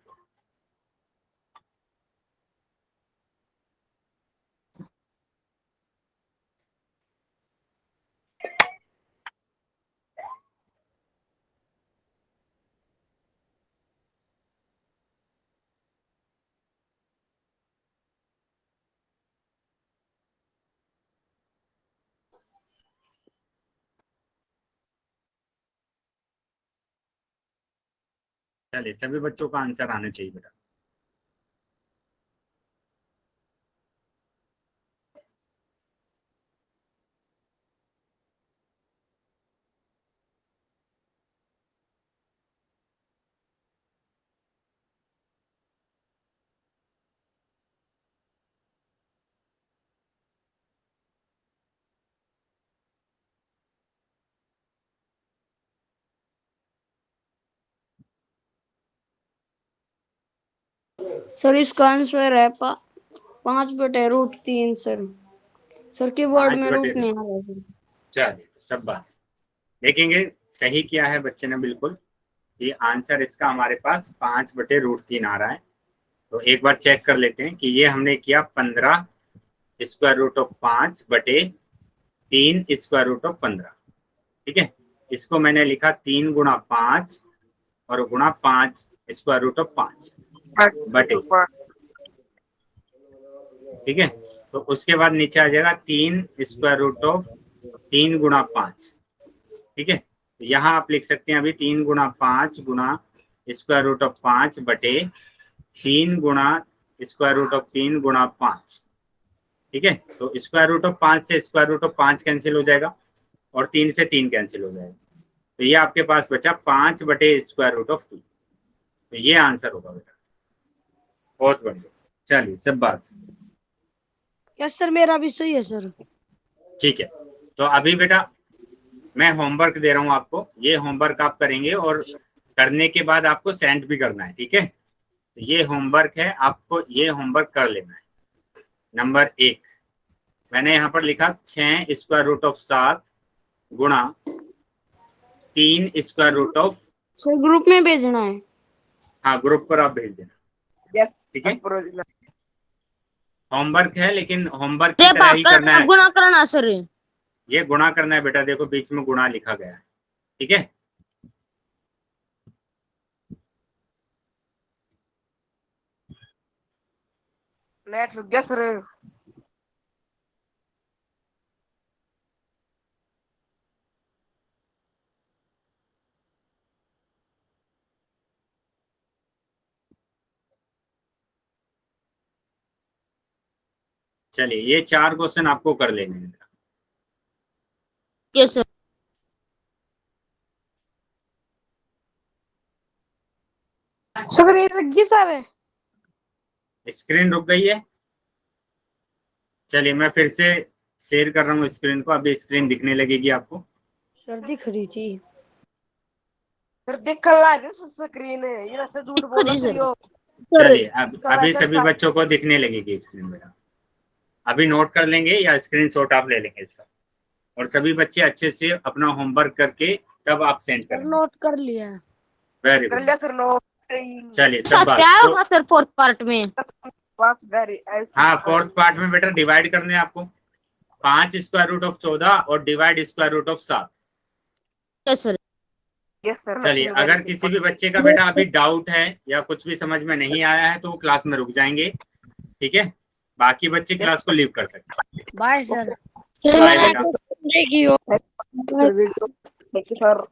चलिए सभी बच्चों का आंसर आना चाहिए बेटा। सर इसका आंसर है 5/√3 सर। सर कीबोर्ड में रूट नहीं आ रहा है। चलिए सब बात देखेंगे, सही किया है बच्चे ने बिल्कुल, ये आंसर इसका हमारे पास 5/√3 आ रहा है। तो एक बार चेक कर लेते हैं कि ये हमने किया 15 स्क्वायर रूट ऑफ 5 बटे 3 स्क्वायर रूट ऑफ 15, ठीक है। इसको मैंने लिखा 3 गुणा 5 और गुणा 5 स्क्वायर रूट ऑफ 5 बटे, ठीक है। तो उसके बाद नीचे आ जाएगा 3 स्क्वायर रूट ऑफ 3 गुणा 5, ठीक है। यहाँ आप लिख सकते हैं अभी 3 गुणा 5 गुणा स्क्वायर रूट ऑफ 5 बटे 3 गुणा स्क्वायर रूट ऑफ 3 गुणा 5, ठीक है। तो स्क्वायर रूट ऑफ 5 से स्क्वायर रूट ऑफ 5 कैंसिल हो जाएगा और 3 से 3 कैंसिल हो जाएगा, तो ये आपके पास बचा 5 बटे स्क्वायर रूट ऑफ 3। तो ये आंसर होगा बेटा, बहुत बढ़िया। चलिए सब बात, यस सर मेरा भी सही है सर। ठीक है। तो अभी बेटा मैं होमवर्क दे रहा हूँ आपको, ये होमवर्क आप करेंगे और करने के बाद आपको सेंड भी करना है, ठीक है। तो ये होमवर्क है, आपको ये होमवर्क कर लेना है। नंबर 1 मैंने यहाँ पर लिखा 6 स्क्वायर रूट ऑफ 7 गुणा 3 square root of, sir group में भेजना है। हाँ ग्रुप पर आप भेज देना, ठीक है। होमवर्क है लेकिन होमवर्क की तरह ही करना है, गुणा करना सर। ये गुणा करना है बेटा, देखो बीच में गुणा लिखा गया है, ठीक है। नेट रुक गया सर। चलिए ये 4 क्वेश्चन आपको कर लेने हैं। Yes sir. स्क्रीन रुक गई सर। स्क्रीन रुक गई है, चलिए मैं फिर से शेयर कर रहा हूँ स्क्रीन को, अभी स्क्रीन दिखने लगेगी आपको। सर दिख रही थी सर देख ला स्क्रीन है, ये रस्ते झूठ बोल रही हो। चलिए अभी सभी बच्चों को दिखने लगेगी स्क्रीन बेटा, अभी नोट कर लेंगे या स्क्रीनशॉट आप ले लेंगे इसका, और सभी बच्चे अच्छे से अपना होमवर्क करके तब आप सेंड करेंगे। नोट कर लिया। वेरी कर गुड। लिया सर नोट। चलिए सब बात क्या होगा सर 4th पार्ट में? पास वेरी हाँ, फोर्थ पार्ट में बेटा डिवाइड करने हैं आपको। 5 स्क्वायर रूट ऑफ 14 और divide square root of 7। Yes sir. Yes sir. चलिए, अगर किसी भी बच्चे का बेटा अभी डाउट है या कुछ भी समझ में नहीं आया है तो वो क्लास में रुक जाएंगे, ठीक है। बाकी बच्चे क्लास को लीव कर सकते हैं। Bye sir. बाय बेटा। देखियो। सर